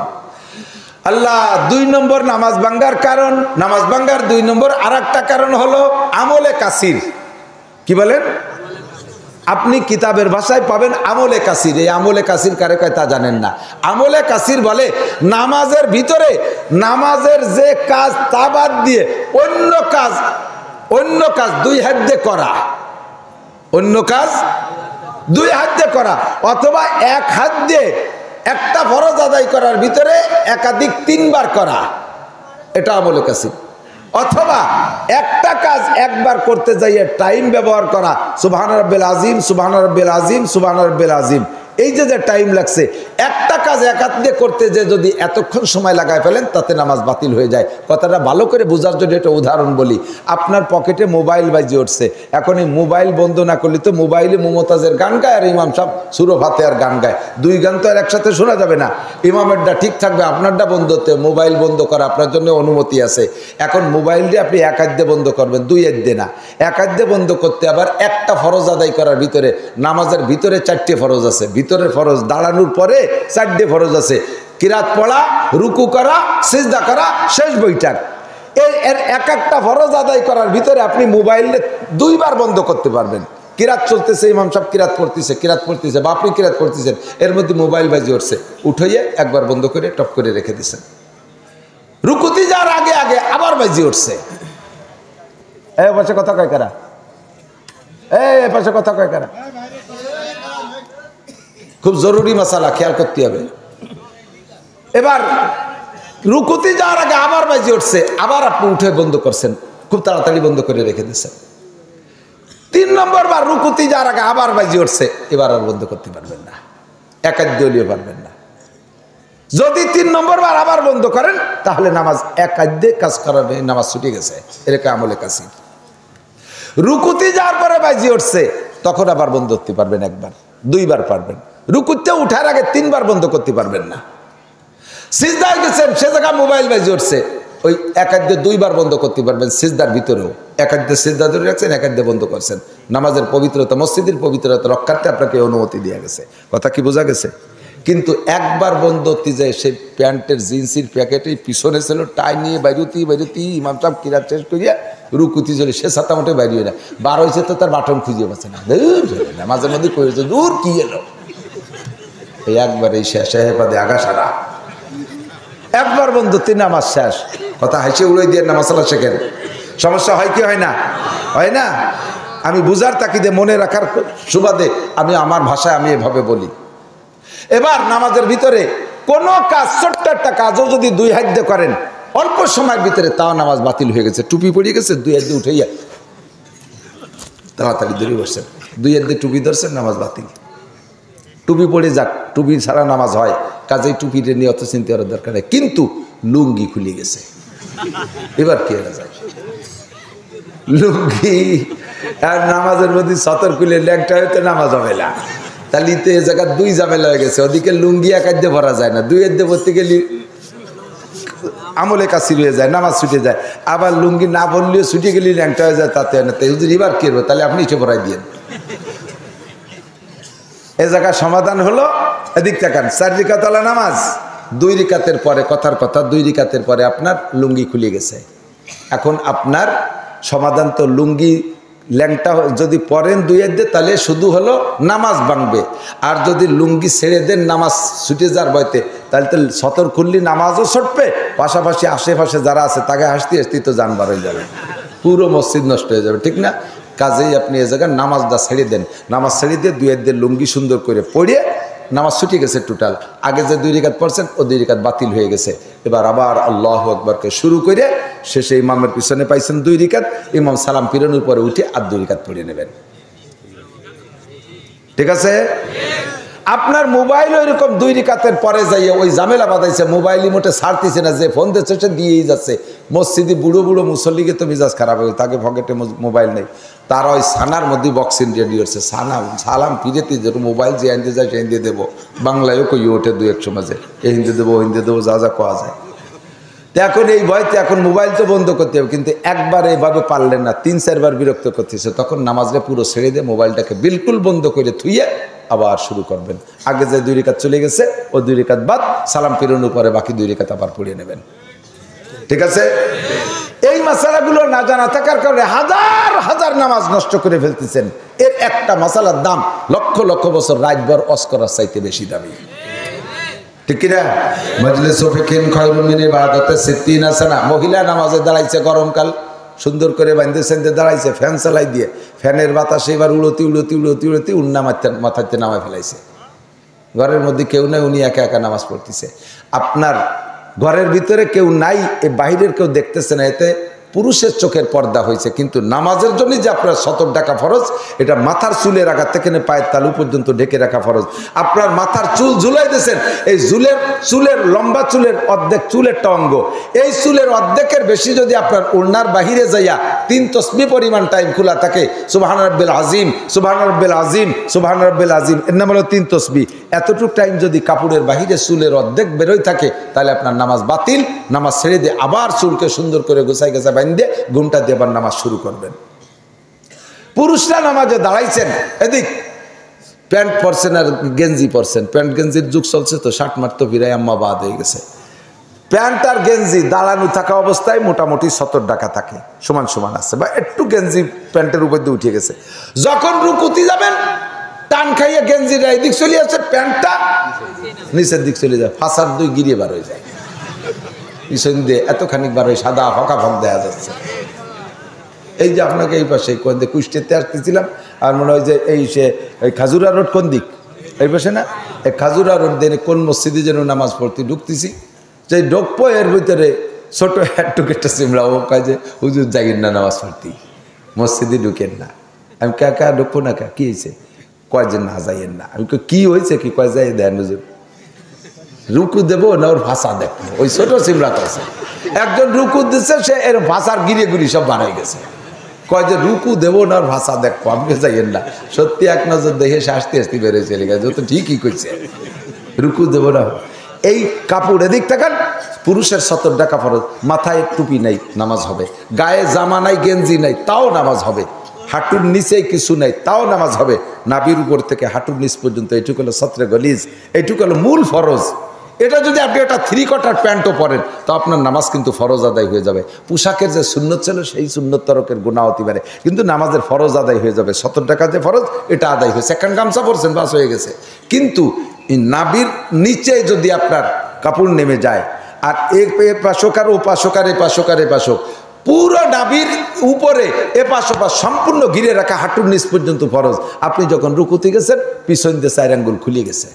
আল্লাহ 2 নম্বর নামাজ ভাঙ্গার কারণ, নামাজ ভাঙ্গার 2 নম্বর আর একটা কারণ হলো আমলে কাসির। কি বলেন? আপনি কিতাবের ভাষায় পাবেন আমলে কাসির। এই আমলে কাসির কারে কয় তা জানেন না। আমলে কাসির বলে নামাজের ভিতরে নামাজের যে কাজ তা বাদ দিয়ে অন্য কাজ 2 হাত দিয়ে করা, অন্য কাজ 2 হাত দিয়ে করা, অথবা 1 হাত দিয়ে একটা ফরজ আদায় করার ভিতরে একাধিক 3 বার করা, এটা আমলে কাসির। অথবা একটা কাজ একবার করতে যাইয়ে টাইম ব্যবহার করা, সুবহান রাব্বিল আযীম, সুবহান রাব্বিল আযীম, সুবহান রাব্বিল আযীম, এই যে টাইম লাগছে একটা কাজ একাত্রে করতে যে যদি এতক্ষণ সময় লাগায় ফেলেন তাতে নামাজ বাতিল হয়ে যায়। কথাটা ভালো করে বোঝার জন্য একটা উদাহরণ বলি। আপনার পকেটে মোবাইল বাজিয়ে উঠছে, এখন এই মোবাইল বন্ধ না করলে তো মোবাইলে মুমতাজের গান গায় আর ইমাম সাহেব সূরা ফাতিহার গান গায়, 2 গান তো আর একসাথে শোনা যাবে না। ইমামেরটা ঠিক থাকবে, আপনারটা বন্ধ হতে, মোবাইল বন্ধ করা আপনার জন্য অনুমতি আছে। এখন মোবাইল দিয়ে আপনি 1 হাত দিয়ে বন্ধ করবেন, 2 হাত দিয়ে না। 1 হাত দিয়ে বন্ধ করতে আবার একটা ফরজ আদায় করার ভিতরে, নামাজের ভিতরে 4টে ফরজ আছে, ভিতরের ফরজ দাঁড়ানোর পরে 4টে ফরজ আছে, কিরাত পড়া, রুকু করা, সিজদা করা, শেষ বৈঠক। এর এক একটা ফরজ আদায় করার ভিতরে আপনি মোবাইলে 2 বার বন্ধ করতে পারবেন। কিরাত চলতেছে, ইমাম সাহেব কিরাত পড়তেছে বা আপনি কিরাত করতেছেন, এর মধ্যে মোবাইল বাজিয়ে উঠছে, উঠাইয়ে একবার বন্ধ করে টপ করে রেখে দিচ্ছেন। রুকুতে যাওয়ার আগে আবার বাজিয়ে উঠছে। এই পাশে কথা কয় কারা? এই পাশে কথা কয় কারা? খুব জরুরি মাসালা, খেয়াল করতে হবে। এবার রুকুতে যাওয়ার আগে আবার বাজিয়ে উঠছে, আবার আপনি উঠে বন্ধ করছেন, খুব তাড়াতাড়ি বন্ধ করে রেখে দিচ্ছেন। 3 নম্বর বার রুকুতে যাওয়ার আগে আবার বাজিয়ে উঠছে, এবার আর বন্ধ করতে পারবেন না, একাদ্যলীয় পারবেন না। যদি 3 নম্বর বার আবার বন্ধ করেন তাহলে নামাজ একাদ্যে কাজ করাবে, নামাজ ছুটে গেছে, এরকম আমলে কাসির। রুকুতে যাওয়ার পরে বাজিয়ে উঠছে, তখন আবার বন্ধ করতে পারবেন 1 বার, 2 বার পারবেন। রুকুতে উঠার আগে 3 বার বন্ধ করতে পারবেন না। সিজদায় গেছেন, সে জায়গায় মোবাইল বাজিয়ে উঠছে, ওই 1 হাত দিয়ে 2 বার বন্ধ করতে পারবেন। সিজদার ভিতরেও 1 হাত দিয়ে সিজদা ধরে রাখছেন, 1 হাত দিয়ে বন্ধ করছেন। নামাজের পবিত্রতা, মসজিদের পবিত্রতা রক্ষার্থে আপনাকে অনুমতি দেওয়া গেছে। কথা কি বোঝা গেছে? কিন্তু একবার বন্ধ হতে যায়, সেই প্যান্টের জিন্সির প্যাকেটে পিছনে ছিল, টাই নিয়ে বাইরুতি ইমাম সাহেব কিরাত শেষ করিয়া রুকুতি চলে, সে ছাতা মোটে বাইরে না, বার হয়েছে তো তার বাটন খুঁজে পাচ্ছে না, মাঝে মধ্যে করেছে দূর কি এলো, এই একবার এই শেষ হেপাদে আগা সারা একবার বন্ধুত্ব নামাজ শেষ। কথা হাসি উড়াই দিয়ে নামাজ সালা শেখেন, সমস্যা হয় কি হয় না? হয় না? আমি বুঝার তাকিদে, মনে রাখার সুবাদে আমি আমার ভাষায় আমি এভাবে বলি। এবার নামাজের ভিতরে কোনো কাজ, ছোট্ট একটা কাজও যদি 2 হাত দিয়ে করেন অল্প সময়ের ভিতরে, তাও নামাজ বাতিল হয়ে গেছে। টুপি পড়ে গেছে, 2 হাত দিয়ে উঠাইয়া তাড়াতাড়ি ধরে বসছেন, 2 হাত দিয়ে টুপি ধরছেন, নামাজ বাতিল। টুপি পড়ে যাক, টুপি ছাড়া নামাজ হয়, কাজেই টুপিটা নিয়ে অত চিন্তা করার দরকার নেই। কিন্তু লুঙ্গি খুলে গেছে, এবার কি করা যায়? লুঙ্গি আর নামাজের মধ্যে সতর খুলে ল্যাংটা হইতে নামাজ হবে না, তাহলে তো এ জায়গায় 2 ঝামেলা হয়ে গেছে। ওদিকে লুঙ্গি 1 হাত দিয়ে ভরা যায় না, 2 হাত দিয়ে ভরতে গেলে আমলে কাসির হয়ে যায়, নামাজ ছুটে যায়। আবার লুঙ্গি না বললেও ছুটে গেলে ল্যাংটা হয়ে যায়, তাতে না। তাই হুজুর এবার কি করবো? তাহলে আপনি ইচ্ছে পড়াই দিয়েন। এ জায়গার সমাধান হলো, এদিক তাকান, 4 রিকাতওয়ালা নামাজ, 2 রিকাতের পরে, কথার কথা 2 রিকাতের পরে আপনার লুঙ্গি খুলে গেছে। এখন আপনার সমাধান তো লুঙ্গি ল্যাংটা যদি পরেন 2 দিয়ে, তাহলে শুধু হলো নামাজ ভাঙবে। আর যদি লুঙ্গি ছেড়ে দেন নামাজ ছুটে যাওয়ার ভয়তে, তাহলে তো সতর খুললি নামাজও ছুটবে, পাশাপাশি আশেপাশে যারা আছে তাকে হাসতে হাসতে তো জানবার হয়ে যাবে, পুরো মসজিদ নষ্ট হয়ে যাবে, ঠিক না? কাজেই আপনি এ জায়গায় নামাজটা ছেড়ে দেন, নামাজ ছেড়ে দিয়ে 2 দিয়ে লুঙ্গি সুন্দর করে পড়িয়ে নামাজ ছুটে গেছে টোটাল। আগে যে 2 রিকাত পড়ছেন ও 2 রিকাত বাতিল হয়ে গেছে। এবার আবার আল্লাহু আকবারকে শুরু করে শেষে ইমামের পিছনে পাইছেন 2 রিকাত, ইমাম সালাম ফিরানোর পরে উঠে আর 2 রিকাত পড়ে নেবেন, ঠিক আছে? আপনার মোবাইল ওইরকম 2 রিকাতের পরে যাইয়ে ওই ঝামেলা বাঁধাইছে, মোবাইলই মোটে ছাড়তেছে না, যে ফোন দিচ্ছে সে দিয়েই যাচ্ছে। মসজিদে বুড়ো বুড়ো মুসল্লিকে তো মিজাজ খারাপ হয়ে, তাকে পকেটে মোবাইল নেই, তারা ওই সানার মধ্যে বক্সিং রেডি হচ্ছে, সালাম ফিরেতে যেরকম মোবাইল যে হিন্দি যায় সে হিন্দি দেবো, বাংলায়ও কই ওঠে 2-1 মাঝে, এ হিন্দি দেবো হিন্দি দেবো, যা যা কোয়া যায়। তো এখন এই ভয়তে এখন মোবাইল তো বন্ধ করতে হবে, কিন্তু একবার এভাবে পারলেন না, 3-4 বার বিরক্ত করতেছে, তখন নামাজটা পুরো ছেড়ে দিয়ে মোবাইলটাকে বিলকুল বন্ধ করে থুইয়ে আবার শুরু করবেন। আগে যে 2 রিকাত চলে গেছে ও 2 রিকাত বাদ, সালাম ফিরানোর পরে বাকি 2 রিকাত আবার পড়িয়ে নেবেন, ঠিক আছে? এই মাসালাগুলো না জানা থাকার কারণে হাজার হাজার নামাজ নষ্ট করে ফেলতেছেন। এর একটা মাসালার দাম লক্ষ লক্ষ বছর রাতভর অজ করার চাইতে বেশি দামি, ঠিক কিনা? মজলিস ফিকিন খায়রুম মিন ইবাদাতি 60 সানা। মহিলা নামাজে দাঁড়াইছে, গরমকাল, সুন্দর করে বাঁধতে সেন্দে দাঁড়াইছে, ফ্যান চালাই দিয়ে, ফ্যানের বাতাসে এবার উড়তি উড়তি উড়তি উড়তি উন্না মাথাতে নামায় ফেলাইছে। ঘরের মধ্যে কেউ নাই, উনি একা একা নামাজ পড়তেছে। আপনার ঘরের ভিতরে কেউ নাই, এ বাহিরের কেউ দেখতেছে না, এতে পুরুষের চোখের পর্দা হয়েছে। কিন্তু নামাজের জন্য যে আপনার সতর ঢাকা ফরজ, এটা মাথার চুলের আগা থেকে পায়ের তালু পর্যন্ত ঢেকে রাখা ফরজ। আপনার মাথার চুল ঝুলাই দিয়েছেন, এই চুলের লম্বা চুলের অর্ধেক, চুলেরটা অঙ্গ, এই চুলের অর্ধেকের বেশি যদি আপনার ওড়নার বাহিরে যাইয়া 3 তসবিহ পরিমাণ টাইম খোলা থাকে, সুবহান রাব্বিল আযীম, সুবহান রাব্বিল আযীম, সুবহান রাব্বিল আযীম, এর নাম হলো 3 তসবিহ। এতটুকু টাইম যদি কাপড়ের বাহিরে চুলের অর্ধেক বেরোয় থাকে, তাহলে আপনার নামাজ বাতিল। নামাজ ছেড়ে দিয়ে আবার চুলকে সুন্দর করে গোছাই গোছাই বাইন্ধে ঘুমটা দিয়ে আবার নামাজ শুরু করবেন। পুরুষরা নামাজে দাঁড়াইছেন, এদিক প্যান্ট পরছেন আর গেঞ্জি পরছেন, প্যান্ট গেঞ্জির যুগ চলছে তো, 60 মার তো বিরাই আম্মা বাদ হয়ে গেছে। প্যান্ট আর গেঞ্জি দাঁড়ানো থাকা অবস্থায় মোটামুটি 70 টাকা থাকে, সমান সমান আছে, বা একটু গেঞ্জি প্যান্টের উপর দিয়ে উঠে গেছে। যখন রুকুতে যাবেন টান খাইয়ে গেঞ্জিটা এদিক চলে আসছে, প্যান্টটা নিচের দিক চলে যায়, ফাঁসার 2 গিরিয়ে বার হয়ে যায়, পিছন দিয়ে এতখানি বার হয়ে সাদা ফকা ফক দেখা যাচ্ছে। এই যে আপনাকে এই পাশে কোন দিক কুষ্টিতে আসতেছিলাম, আর মনে হয় যে এই সে এই খাজুরা রোড কোন দিক, এই পাশে না, এই খাজুরা রোড দিয়ে কোন মসজিদে যেন নামাজ পড়তে ঢুকতেছি, যে ঢুকবো এর ভিতরে ছোট একটু একটা সিমলা, ও কয় যে হুজুর যাইয়েন না নামাজ পড়তে, মসজিদে ঢুকেন না। আমি কাকা ঢুকবো না, কা কি হয়েছে? কয় যে না যাইয়েন না। আমি কি হয়েছে, কি কয় যাই দেন হুজুর, রুকু দেবো না ওর ভাষা দেখবো, ওই ছোট সিমলাটা আছে, একজন রুকু দিচ্ছে, সে এর ভাষার গিরে গুড়ি সব বানাই গেছে, কয় যে রুকু দেবো না ওর ভাষা দেখবো, আপনি যাইয়েন না। সত্যি এক নজর দেখে সে আসতে আসতে বেড়ে চলে গেছে, ও তো ঠিকই করছে, রুকু দেবো না। এই কাপড় এদিক থাকান, পুরুষের 70 টাকা ফরজ, মাথায় টুপি নাই নামাজ হবে, গায়ে জামা নাই গেঞ্জি নাই তাও নামাজ হবে, হাঁটুর নিচে কিছু নাই তাও নামাজ হবে, নাভির উপর থেকে হাঁটুর নিচ পর্যন্ত এইটুকু হলো সতরে গলিজ, এইটুকু হলো মূল ফরজ। এটা যদি আপনি একটা 3/4 প্যান্টও পরেন তো আপনার নামাজ কিন্তু ফরজ আদায় হয়ে যাবে। পোশাকের যে সুন্নত ছিল সেই সুন্নত তরকের গুনাহ হতে পারে, কিন্তু নামাজের ফরজ আদায় হয়ে যাবে। 70 টাকা যে ফরজ এটা আদায় হয়েছে, এখন গামছা পরছেন বাস হয়ে গেছে। কিন্তু নাভির নিচে যদি আপনার কাপড় নেমে যায়, আর এ পাশক আর ও পাশক আর এ পাশক আর এ পাশক, পুরো নাভির উপরে এপাশ ওপাশ সম্পূর্ণ ঘিরে রাখা হাঁটুর নিচ পর্যন্ত ফরজ। আপনি যখন রুকুতে গেছেন পিছন দিয়ে 4 আঙ্গুল খুলে গেছে,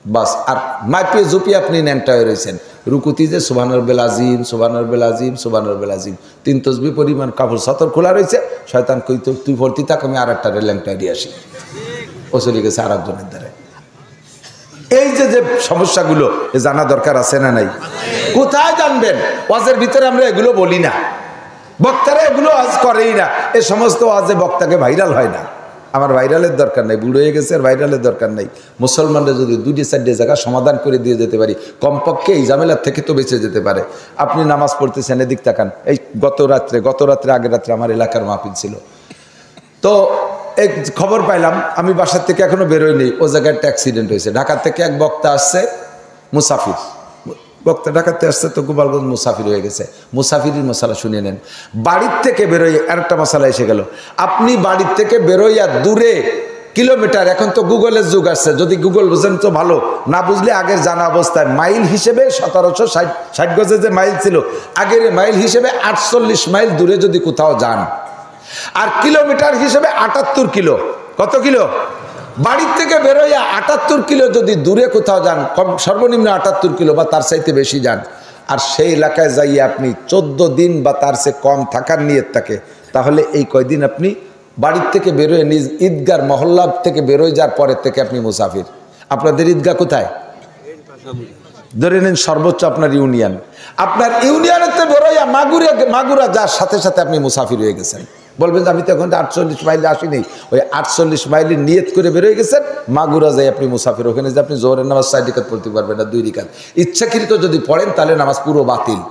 বাস, আর মাইপিয়ে জুপিয়ে আপনি ন্যাংটা হয়ে রয়েছেন। রুকুতি যে সুবহান রাব্বিল আযীম, সুবহান রাব্বিল আযীম, সুবহান রাব্বিল আযীম, 3 তসবিহ পরিমাণ কাপড় সতর খোলা রয়েছে, শয়তান কই তো তুই ভর্তি থাক, আমি আর একটা ল্যাংটা দিয়ে আসি, ও চলে গেছে আর একজনের দ্বারা। এই যে যে সমস্যাগুলো জানা দরকার আছে না নাই? কোথায় জানবেন? ওয়াজের ভিতরে আমরা এগুলো বলি না, বক্তারা এগুলো ওয়াজ করেই না, এই সমস্ত ওয়াজে বক্তাকে ভাইরাল হয় না। আমার ভাইরালের দরকার নাই, বুড়ো হয়ে গেছে আর ভাইরালের দরকার নাই। মুসলমানরা যদি 2-4 জায়গা সমাধান করে দিয়ে যেতে পারি, কমপক্ষে এই ঝামেলার থেকে তো বেঁচে যেতে পারে। আপনি নামাজ পড়তেছেন, এদিক তাকান। এই গত রাত্রে আগের রাত্রে আমার এলাকার মাহফিল ছিল, তো এক খবর পাইলাম, আমি বাসার থেকে এখনো বেরোয়নি, ও জায়গায় একটা অ্যাক্সিডেন্ট হয়েছে। ঢাকা থেকে এক বক্তা আসছে, মুসাফির বক্তা ঢাকাতে আসছে, তো গোপালগঞ্জ মুসাফির হয়ে গেছে। মুসাফিরের মশালা শুনে নেন। বাড়ির থেকে বেরোয় আরেকটা মশালা এসে গেল। আপনি বাড়ির থেকে বেরোইয়া দূরে কিলোমিটার, এখন তো গুগলের যুগ আসছে, যদি গুগল বুঝেন তো ভালো, না বুঝলে আগের জানা অবস্থায় মাইল হিসেবে 1760 গজে যে মাইল ছিল, আগের মাইল হিসেবে 48 মাইল দূরে যদি কোথাও যান, আর কিলোমিটার হিসেবে 78 কিলো। কত কিলো? বাড়ির থেকে বেরোইয়া 78 কিলো যদি দূরে কোথাও যান, কম সর্বনিম্ন 78 কিলো বা তার চাইতে বেশি যান, আর সেই এলাকায় যাইয়ে আপনি 14 দিন বা তার চেয়ে কম থাকার নিয়ত থাকে, তাহলে এই কয়দিন আপনি বাড়ির থেকে বেরোয় নিজ ঈদগার মহল্লা থেকে বেরোয় যাওয়ার পরের থেকে আপনি মুসাফির। আপনাদের ঈদগাহ কোথায়? ধরে নিন সর্বোচ্চ আপনার ইউনিয়ন, আপনার ইউনিয়নেতে বেরোইয়া মাগুরা যার সাথে সাথে আপনি মুসাফির হয়ে গেছেন। বলবেন যে আমি তো এখন 48 মাইলে আসিনি, ওই 48 মাইলের নিয়ত করে বেরোয় গেছেন, মাগুরা যাই আপনি মুসাফির। ওখানে যে আপনি জোহরের নামাজ 4 রাকাত পড়তে পারবেন না, 2 রাকাত। ইচ্ছাকৃত যদি পড়েন তাহলে নামাজ পুরো বাতিল।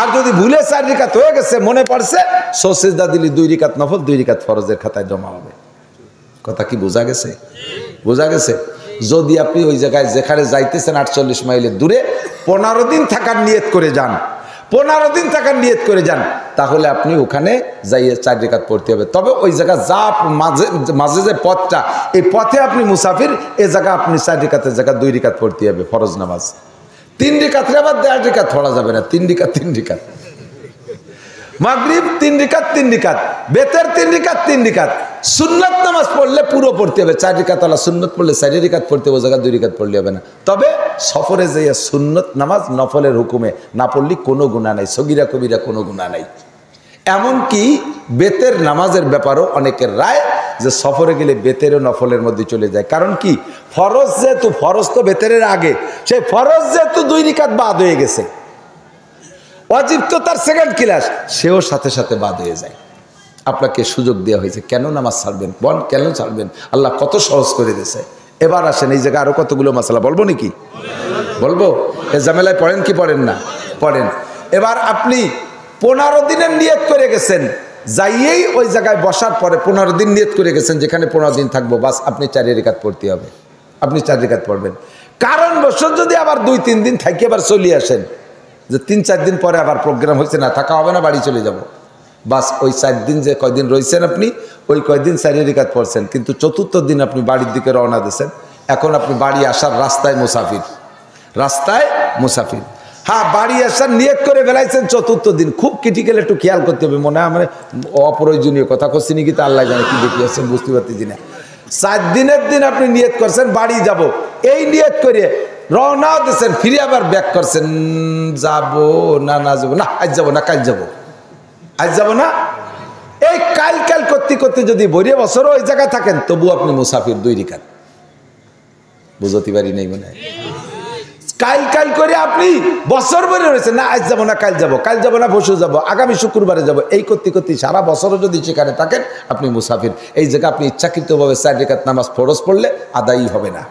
আর যদি ভুলে 4 রাকাত হয়ে গেছে, মনে পড়ছে, সিজদা দিলি 2 রাকাত নফল, 2 রাকাত ফরজের খাতায় জমা হবে। কথা কি বোঝা গেছে? বোঝা গেছে? যদি আপনি ওই জায়গায় যেখানে যাইতেছেন 48 মাইলের দূরে 15 দিন থাকার নিয়ত করে যান, 15 দিন থাকার নিয়ত করে যান, তাহলে আপনি ওখানে যাইয়ে 4 রাকাত পড়তে হবে। তবে ওই জায়গা যা মাঝে যে পথটা, এই পথে আপনি মুসাফির, এ জায়গা আপনি 4 রাকাতের জায়গা 2 রাকাত পড়তে হবে ফরজ নামাজ। 3 রাকাতের আবার 1.5 রাকাত পড়া যাবে না, 3 রাকাত। মাগরিব 3 রাকাত, বেতের 3 রাকাত। সুন্নত নামাজ পড়লে পুরো পড়তে হবে, 4 রাকাত আলা সুন্নত পড়লে 4 রাকাত পড়তে হবে, জায়গা 2 রাকাত পড়লে হবে না। তবে সফরে যাইয়া সুন্নত নামাজ নফলের হুকুমে না পড়লে কোনো গুনাহ নাই, সগীরা কবিরা কোনো গুনাহ নাই। এমনকি বেতের নামাজের ব্যাপারও অনেকের রায় যে সফরে গেলে বেতেরও নফলের মধ্যে চলে যায়। কারণ কি, ফরজ যেহেতু, ফরজ তো বেতের আগে, সেই ফরজ যেহেতু 2 রাকাত বাদ হয়ে গেছে, ওয়াজিব তো তার সেকেন্ড ক্লাস, সেও সাথে সাথে বাদ হয়ে যায়। আপনাকে সুযোগ দেওয়া হয়েছে, কেন নামাজ ছাড়বেন? বল কেন ছাড়বেন? আল্লাহ কত সহজ করে দিয়েছে। এবার আসেন, এই জায়গায় আরো কতগুলো মাসালা বলবো নাকি? বলবো? এ ঝামেলায় পড়েন কি পড়েন না? পড়েন। এবার আপনি 15 দিনের নিয়ত করে গেছেন, যাইয়েই ওই জায়গায় বসার পরে 15 দিন নিয়ত করে গেছেন যেখানে 15 দিন থাকবো, বাস আপনি 4 রাকাত পড়তে হবে, আপনি 4 রাকাত পড়বেন। কারণ বছর যদি আবার 2-3 দিন থাকি আবার চলে আসেন, যে 3-4 দিন পরে আবার প্রোগ্রাম হয়েছে, না থাকা হবে না, বাড়ি চলে যাব, বাস ওই 4 দিন যে কয়দিন রয়েছেন আপনি, ওই কয়দিন 4 রাকাত পড়ছেন, কিন্তু 4র্থ দিন আপনি বাড়ির দিকে রওনা দিয়েছেন। এখন আপনি বাড়ি আসার রাস্তায় মুসাফির, রাস্তায় মুসাফির। হ্যাঁ, বাড়ি আসার নিয়ত করে বেলাইছেন 4র্থ দিন। খুব ক্রিটিক্যাল, একটু খেয়াল করতে হবে। মনে হয় আমার অপ্রয়োজনীয় কথা করছি নাকি, তা আল্লাহ জানে কি দেখিয়েছেন, বুঝতে পারতেছি না। 4 দিনের দিন আপনি নিয়ত করছেন বাড়ি যাব, এই নিয়ত করে রওনা দিয়েছেন, ফিরে আবার ব্যাক করছেন, যাবো না যাবো না, আজ যাবো না, কাল যাবো, আজ যাবো না। এই কাল করতে করতে যদি 20 বছর ওই জায়গায় থাকেন, তবু আপনি মুসাফির 2 রাকাত। বুঝতে পারি নাই মনে হয়। কাল করে আপনি বছর ভরে রয়েছেন, না আজ যাবো না, কাল যাবো না, পরশু যাবো, আগামী শুক্রবারে যাবো, এই করতে করতে সারা বছরও যদি সেখানে থাকেন, আপনি মুসাফির। এই জায়গা আপনি ইচ্ছাকৃতভাবে 4 রাকাত নামাজ ফরজ পড়লে আদায়ই হবে না।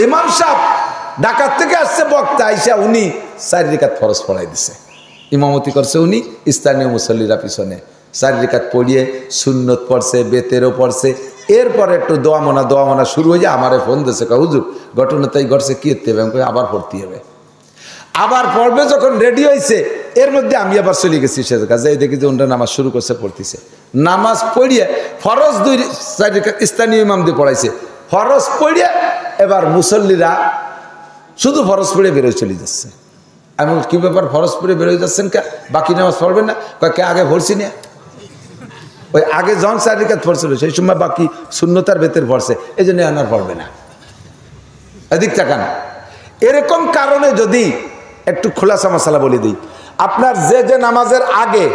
ইমাম সাহেব ঢাকার থেকে আসছে বক্তা, আইসা উনি 4 রাকাত ফরজ পড়াই দিছে, ইমামতি করছে উনি, স্থানীয় মুসল্লিরা পিছনে 4 রাকাত পড়িয়ে সুন্নত পড়ছে, বেতেরও পড়ছে। এরপরে একটু দোয়া মোনা শুরু হয়ে যায়। আমারে ফোন দিয়েছে, হুজুর ঘটনা তাই ঘটছে, কি হতে হবে? আবার পড়তে হবে, আবার পড়বে। যখন রেডি হয়েছে, এর মধ্যে আমি আবার চলে গেছি সে জায়গা, যাই দেখি যে ওনারা নামাজ শুরু করছে, পড়তেছে। নামাজ পড়িয়ে ফরজ 4 রাকাত স্থানীয় ইমাম দিয়ে পড়াইছে, ফরজ পড়িয়ে এবার মুসল্লিরা শুধু ফরজ পড়ে বেরোয় চলে যাচ্ছে। আমি কি ব্যাপার, ফরজ পড়ে বেরোয় যাচ্ছেন কে? বাকি নামাজ পড়বেন না? কে আগে পড়ছি না, ওই আগে যখন 4 রাকাত পড়ছিল সেই সময় বাকি সুন্নতার বেতের পড়ছে, এই জন্য আনার পড়বে না। এদিক তাকান। এরকম কারণে যদি একটু খোলাসা মশালা বলে দিই, আপনার যে নামাজের আগে,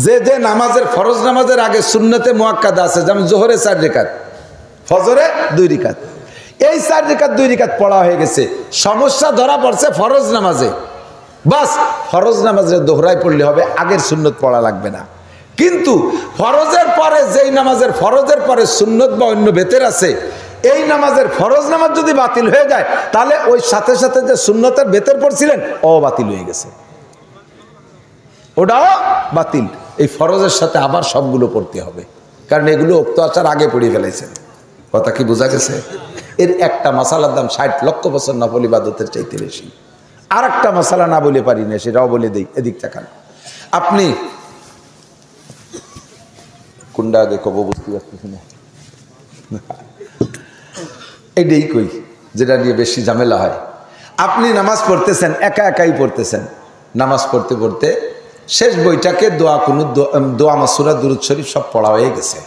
যে নামাজের ফরজ নামাজের আগে সুন্নতে মুআক্কাদা আছে, যেমন জোহরে 4 রাকাত, ফজরে 2 রাকাত, এই 4 রাকাত 2 রাকাত পড়া হয়ে গেছে, সমস্যা ধরা পড়ছে ফরজ নামাজে, বাস ফরজ নামাজে দোহরাই পড়লে হবে, আগের সুন্নত পড়া লাগবে না। কিন্তু ফরজের পরে যেই নামাজের ফরজের পরে সুন্নত বা অন্য বেতের আছে, এই নামাজের ফরজ নামাজ যদি বাতিল হয়ে যায় তাহলে ওই সাথে সাথে যে সুন্নতের বেতের পড়ছিলেন ও বাতিল হয়ে গেছে, ওটাও বাতিল। এই ফরজের সাথে আবার সবগুলো পড়তে হবে, কারণ এগুলো ওক্ত আসার আগে পড়ে ফেলেছেন। কথা কি বোঝা গেছে? এর একটা মশালার দাম 60 লক্ষ বছর নফল ইবাদতের চাইতে বেশি। আর একটা মশালা না বলে পারি না, সেটাও বলে দিই। এদিক তাকান, আপনি কোনটা আগে কব বুঝতে পারতেছি না, এটাই কই যেটা নিয়ে বেশি ঝামেলা হয়। আপনি নামাজ পড়তেছেন, একা একাই পড়তেছেন, নামাজ পড়তে পড়তে শেষ বইটাকে দোয়া মাসুরা দুরূদ শরীফ সব পড়া হয়ে গেছে।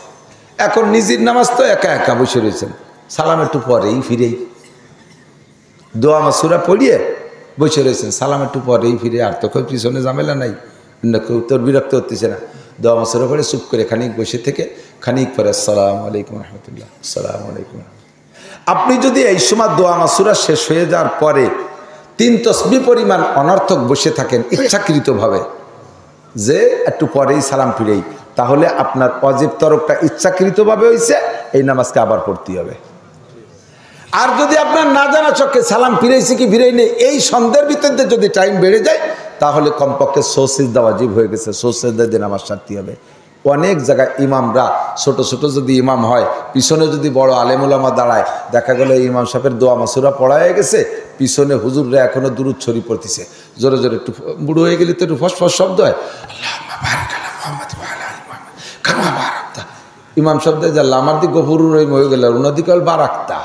এখন নিজের নামাজ তো একা একা বসে রয়েছেন, সালাম একটু পরেই ফিরেই দোয়া মাসুরা পড়িয়ে বসে রয়েছেন, সালাম একটু পরেই ফিরে, আর তো কেউ পিছনে ঝামেলা নাই, কেউ তোর বিরক্ত হতেছে না। দোয়া মাসুরা পড়ে চুপ করে খানিক বসে থেকে খানিক পরে আসসালামু আলাইকুম রহমতুল্লাহ, আসসালামু আলাইকুম। আপনি যদি এই সময় দোয়া মাসুরা শেষ হয়ে যাওয়ার পরে 3 তসবিহ পরিমাণ অনর্থক বসে থাকেন ইচ্ছাকৃতভাবে, যে একটু পরেই সালাম ফিরেই, তাহলে আপনার ওয়াজিব তরকটা ইচ্ছাকৃতভাবে হয়েছে, এই নামাজকে আবার পড়তে হবে। আর যদি আপনার না জানা চোখে সালাম ফিরেছি কি ফিরেই নেই এই সন্দেহের ভিতরে যদি টাইম বেড়ে যায়, তাহলে কমপক্ষে সিজদা ওয়াজিব হয়ে গেছে, সিজদা দিয়ে নামাজ সারতে হবে। অনেক জায়গায় ইমামরা ছোট ছোট যদি ইমাম হয়, পিছনে যদি বড় আলেম ওলামা দাঁড়ায়, দেখা গেল ইমাম সাহেবের দোয়া মাসুরা পড়া হয়ে গেছে, পিছনে হুজুররা এখনো দুরূদ শরীফ পড়তেছে, জোরে জোরে। একটু বুড়ো হয়ে গেলে তো একটু ফসফস শব্দ হয়, ইমাম শব্দে জানলা আমার দিক গফুরুর রহিম হয়ে গেল, ওনাদিকে বারাক্তা।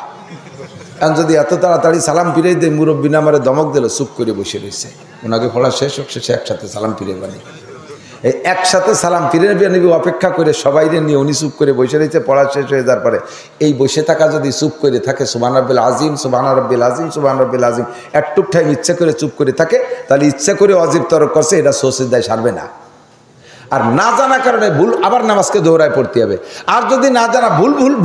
এখন যদি এত তাড়াতাড়ি সালাম ফিরে দেয়, মুরব্বী নামারে দমক দিল, চুপ করে বসে রয়েছে, ওনাকে পড়া শেষ হোক, শেষে একসাথে সালাম ফিরে বানি। এই একসাথে সালাম ফিরে নিবি অপেক্ষা করে সবাই নিয়ে উনি চুপ করে বসে রয়েছে, পড়া শেষ হয়ে যাওয়ার পরে এই বসে থাকা যদি চুপ করে থাকে, সুবহান রাব্বিল আজিম, সুবহান রাব্বিল আজিম, সুবহান রাব্বিল আজিম, একটুক টাইম ইচ্ছা করে চুপ করে থাকে, তাহলে ইচ্ছা করে ওয়াজিব তরক করছে, এটা সিজদায় সারবে না। আর না জানা কারণে ভুল, আবার নামাজকে দৌড়ায় পড়তে হবে। আর যদি না জানা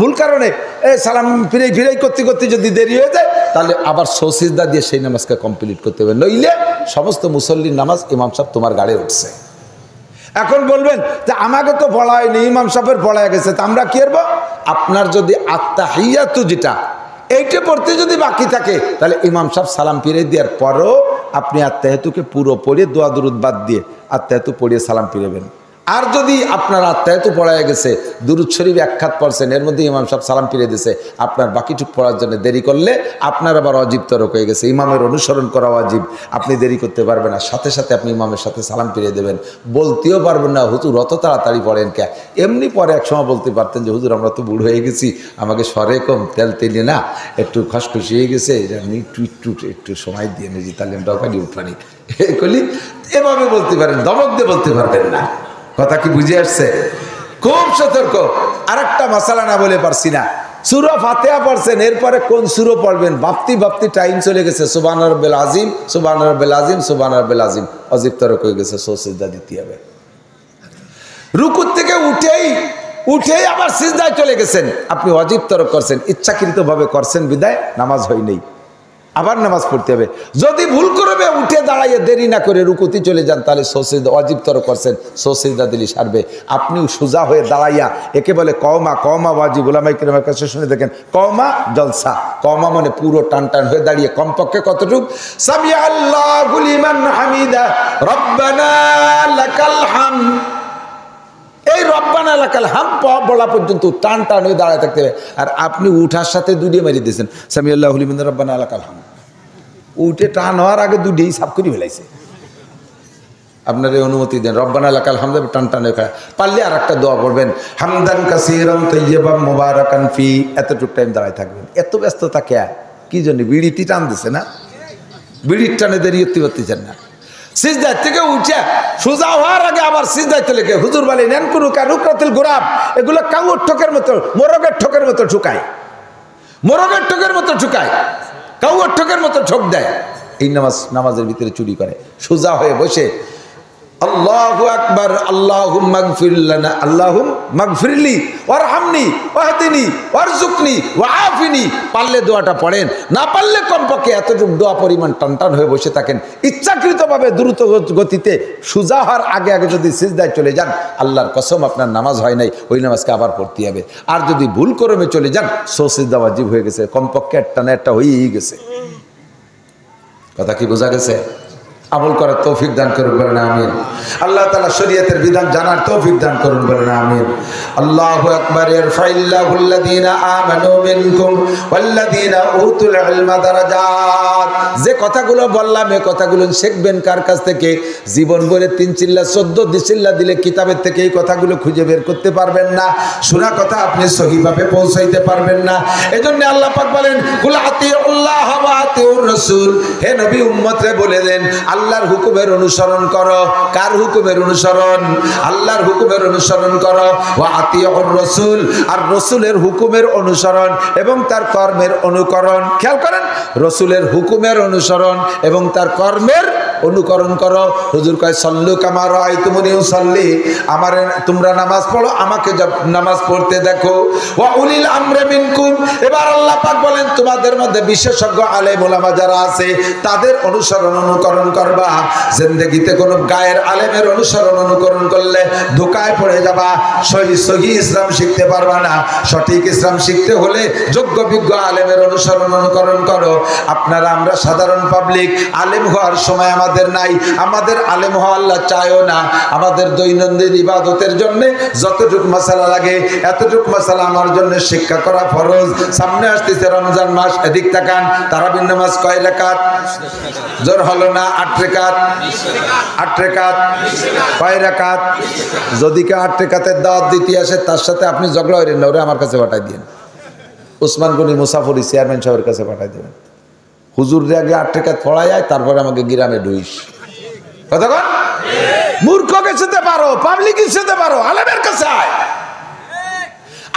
ভুল কারণে এই সালাম ফিরেই করতে করতে যদি দেরি হয়ে যায়, তাহলে আবার সিজদা দিয়ে সেই নামাজকে কমপ্লিট করতে হবে, নইলে সমস্ত মুসল্লির নামাজ ইমাম সাহেব তোমার গাড়ি উঠছে। এখন বলবেন যে আমাকে তো পড়া হয়নি, ইমাম সাহেবের পড়া গেছে, তা আমরা কি করবো? আপনার যদি আত্তাহিয়াতু যেটা এইটা পড়তে যদি বাকি থাকে, তাহলে ইমাম সাহেব সালাম ফিরে দেওয়ার পরও আপনি আত্তাহিয়াতুকে পুরো পড়ে দোয়া দুরূদ বাদ দিয়ে আত্তাহিয়াতু পড়িয়ে সালাম ফিরেবেন। আর যদি আপনার আত্তাহিয়াতু পড়া গেছে, দুরূদ শরীফ এক খাত পড়ছেন, এর মধ্যে ইমাম সাহেব সালাম ফিরে দিয়েছে, আপনার বাকিটুক পড়ার জন্য দেরি করলে আপনার আবার ওয়াজিব তরক হয়ে গেছে, ইমামের অনুসরণ করা ওয়াজিব, আপনি দেরি করতে পারবেন না, সাথে সাথে আপনি ইমামের সাথে সালাম ফিরে দেবেন। বলতেও পারবেন না হুজুর অত তাড়াতাড়ি পড়েন কে, এমনি পরে এক সময় বলতে পারতেন যে হুজুর আমরা তো বুড়ো হয়ে গেছি, আমাকে সরে কম তেলে না একটু খসখসি হয়ে গেছে, আমি একটু সময় দিয়ে নিয়েছি, তাহলে ডকানি উঠানি এগুলি এভাবে বলতে পারেন, দমক দিয়ে বলতে পারবেন না। কথা কি বুঝে আসছে? খুব সতর্ক। আর একটা মশালা না বলে পারছি না, সূরা ফাতিহা পড়ছেন, এরপরে কোন সূরা পড়বেন ভাবতে টাইম চলে গেছে, সুবহান রাব্বিল আজিম, সুবহান রাব্বিল আজিম, সুবহান রাব্বিল আজিম, ওয়াজিব তরক হয়ে গেছে, সিজদা দিতে হবে। রুকুর থেকে উঠেই আবার সিজদায় চলে গেছেন, আপনি ওয়াজিব তরক করছেন, ইচ্ছাকৃতভাবে করছেন বিদায় নামাজ হয় নাই, আবার নামাজ পড়তে হবে। যদি ভুল করবে উঠে দাঁড়াইয়ে দেরি না করে রুকুতে চলে যান, তাহলে সিজদা ওয়াজিব তরক করছেন, সিজদা দিলি সারবে। আপনিও সোজা হয়ে দাঁড়াইয়া, একে বলে কওমা ওয়াজিব, উলামায়ে কেরামের কাছে শুনে দেখেন, কওমা জলসা, কওমা মানে পুরো টান হয়ে দাঁড়িয়ে কমপক্ষে কতটুক, সামি আল্লাহু লিমান হামিদা রব্বানা লাকাল হামদ, এই রব্বানা লাকাল হামদ বলা পর্যন্ত টান হয়ে দাঁড়ায় থাকতে হবে। আর আপনি উঠার সাথে দুডিয়ে মারিয়ে দিয়েছেন, সামি আল্লাহু লিমান রব্বানা লাকাল হামদ, উঠে টান হওয়ার আগে দুডিয়েই সাফ করে ফেলাইছে। আপনার এই অনুমতি দেন, রব্বানা লাকাল হামদ টান হয়ে পারলে আর একটা দোয়া পড়বেন, হামদান কাসীরান তাইয়্যিবান মুবারাকান ফি, এতটুক টাইম দাঁড়ায় থাকবেন। এত ব্যস্ততা কে কি জন্য? বিড়িটি টান দিছে না, বিড়ির টানে দেরি করতেছেন না। সিজদার থেকে উঠে সোজা হওয়ার আগে আবার সিজদায় চলে গিয়ে হুজুর বলে নেন কুরুকা রুকরাতুল গুরাব, এগুলো কাউর ঠোকের মতো, মোরগের ঠোকের মতো ঠুকায়, মোরগের ঠোকের মতো ঠুকায়, কাউর ঠোকের মতো ঠোক দেয়। এই নামাজের ভিতরে চুরি করে। সোজা হয়ে বসে আল্লাহু আকবার, আল্লাহুম্মা গফির লানা, আল্লাহুম্মা গফিরলি ওয়ারহামনি ওয়াহদিনি ওয়ারযুকনি ওয়াআফিনি। পারলে দোয়াটা পড়েন, না পারলে কমপক্ষে এতটুকু দোয়া পরিমাণ টান হয়ে বসে থাকেন। ইচ্ছাকৃতভাবে দ্রুত গতিতে সুজা হওয়ার আগে আগে যদি সিজদায় চলে যান, আল্লাহর কসম আপনার নামাজ হয় নাই, ওই নামাজকে আবার পড়তে হবে। আর যদি ভুল ক্রমে চলে যান, সিজদা ওয়াজিব হয়ে গেছে, কমপক্ষে একটা না একটা হয়েই গেছে। কথা কি বোঝা গেছে? আমল করার তৌফিক দান করুন, বলেন আমিন। আল্লাহ তাআলা শরীয়তের বিধান জানার তৌফিক দান করুন, বলেন আমিন। আল্লাহু আকবার। ইরফাইল্লাহুল্লাযীনা আমানু মিনকুম ওয়াল্লাযীনা উতুল ইলমা দারাজাত। যে কথাগুলো বললাম এই কথাগুলো শিখবেন কার কাছ থেকে? জীবন ভরে 3 চিল্লা 14 চিল্লা দিলে কিতাবের থেকে এই কথাগুলো খুঁজে বের করতে পারবেন না। শোনা কথা আপনি সহিভাবে পৌঁছাইতে পারবেন না। এজন্য আল্লাহ পাক বলেন, কুল আতিউল্লাহ ওয়া আতিউর রাসূল। হে নবী উম্মতরে বলে দেন, আল্লাহর হুকুমের অনুসরণ করো। কার হুকুমের অনুসরণ? আল্লাহর হুকুমের অনুসরণ করো। ওয়া আতিউর রাসূল, আর রাসূলের হুকুমের অনুসরণ এবং তার কর্মের অনুকরণ। খেয়াল করেন, রাসূলের হুকুমের অনুসরণ এবং তার কর্মের অনুকরণ করো। হুজুর কয় সল্লু কামা রাআইতুমুনি উসাল্লি, আমার তোমরা নামাজ পড়ো, আমাকে নামাজ পড়তে দেখো। ওয়া উলিল আমরি মিনকুম, এবার আল্লাহ পাক বলেন তোমাদের মধ্যে বিশেষজ্ঞ আলেম ওলামা যারা আছে তাদের অনুসরণ অনুকরণ করবা। জিন্দেগিতে কোনো গায়ের আলেমের অনুসরণ অনুকরণ করলে ধোঁকায় পড়ে যাবা, সহি ইসলাম শিখতে পারবা না। সঠিক ইসলাম শিখতে হলে যোগ্য বিজ্ঞ আলেমের অনুসরণ অনুকরণ করো। আপনারা আমরা সাধারণ পাবলিক, আলেম হওয়ার সময় আমাদের নাই, আমাদের আলেম হওয়া আল্লাহ চায়ও না। আমাদের দৈনন্দিন ইবাদতের জন্য যতটুকু মাসালা লাগে এতটুকু মাসালা আমার জন্য শিক্ষা করা ফরজ। সামনে আসতেছে রমজান মাস, এদিক তাকান। তারাবির নামাজ কয় রাকাত? জোর হলো না? 8 রাকাত। 8 রাকাত কয় রাকাত? যদি কে 8 রাকাতের দাওয়াত দিতে আসে তার সাথে আপনি ঝগড়া করেন না, ওরে আমার কাছে পাঠাই দিন। ওসমান গনি মুসাফরি চেয়ারম্যান সাহেবের কাছে পাঠাই দেবেন। হুজুররে আগে 8 রাকাত পড়ায় যায়, তারপরে আমাকে গ্রামে ঢুইস। কথা কন? মূর্খকে যেতে পারো, পাবলিকের যেতে পারো, আলেমের কাছে আয়।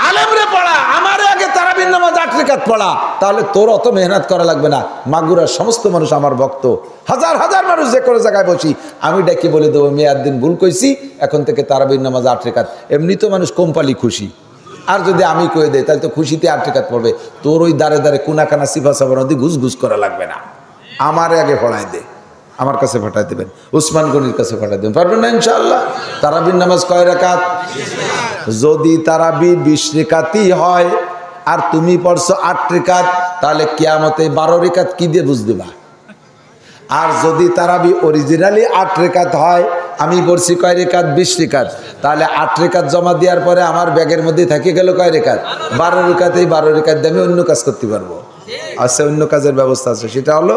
আলেমরে পড়া, আমারে আগে তারাবির নামাজ 8 রাকাত পড়া, তাহলে তোর অত মেহনত করা লাগবে না। মাগুরার সমস্ত মানুষ আমার ভক্ত, হাজার হাজার মানুষ যে কোনো জায়গায় বসি, আমি ডেকে বলে দেবো মেয়াদ দিন ভুল কইছি, এখন থেকে তারাবির নামাজ 8 রাকাত। এমনি তো মানুষ কোম্পালি খুশি, আর যদি আমি কয়ে দেয় তাহলে তো খুশিতে 8 রাকাত পড়বে। তোর ওই দাঁড়ে দাঁড়ে কোনাকানা সিফা সাবান দিয়ে ঘুষ ঘুষ করা লাগবে না, আমারে আগে পড়াই দে, আমার কাছে পাঠাই দেবেন, ওসমান গনির কাছে পাঠাই দেবেন। পারবেন না ইনশাআল্লাহ? তারাবির নামাজ কয় রাকাত? যদি তারাবি 20 রাকাতই হয় আর তুমি পড়ছো 8 রাকাত, তাহলে কিয়ামতে 12 রাকাত কি দিয়ে বুঝ দিবা? আর যদি তারাবি অরিজিনালি 8 রাকাত হয়, আমি পড়ছি কয় রাকাত? 20 রাকাত, তাহলে 8 রাকাত জমা দেওয়ার পরে আমার ব্যাগের মধ্যে থেকে গেল কয় রাকাত? 12 রাকাতেই 12 রাকাত দিয়ে আমি অন্য কাজ করতে পারবো। আছে অন্য কাজের ব্যবস্থা আছে, সেটা হলো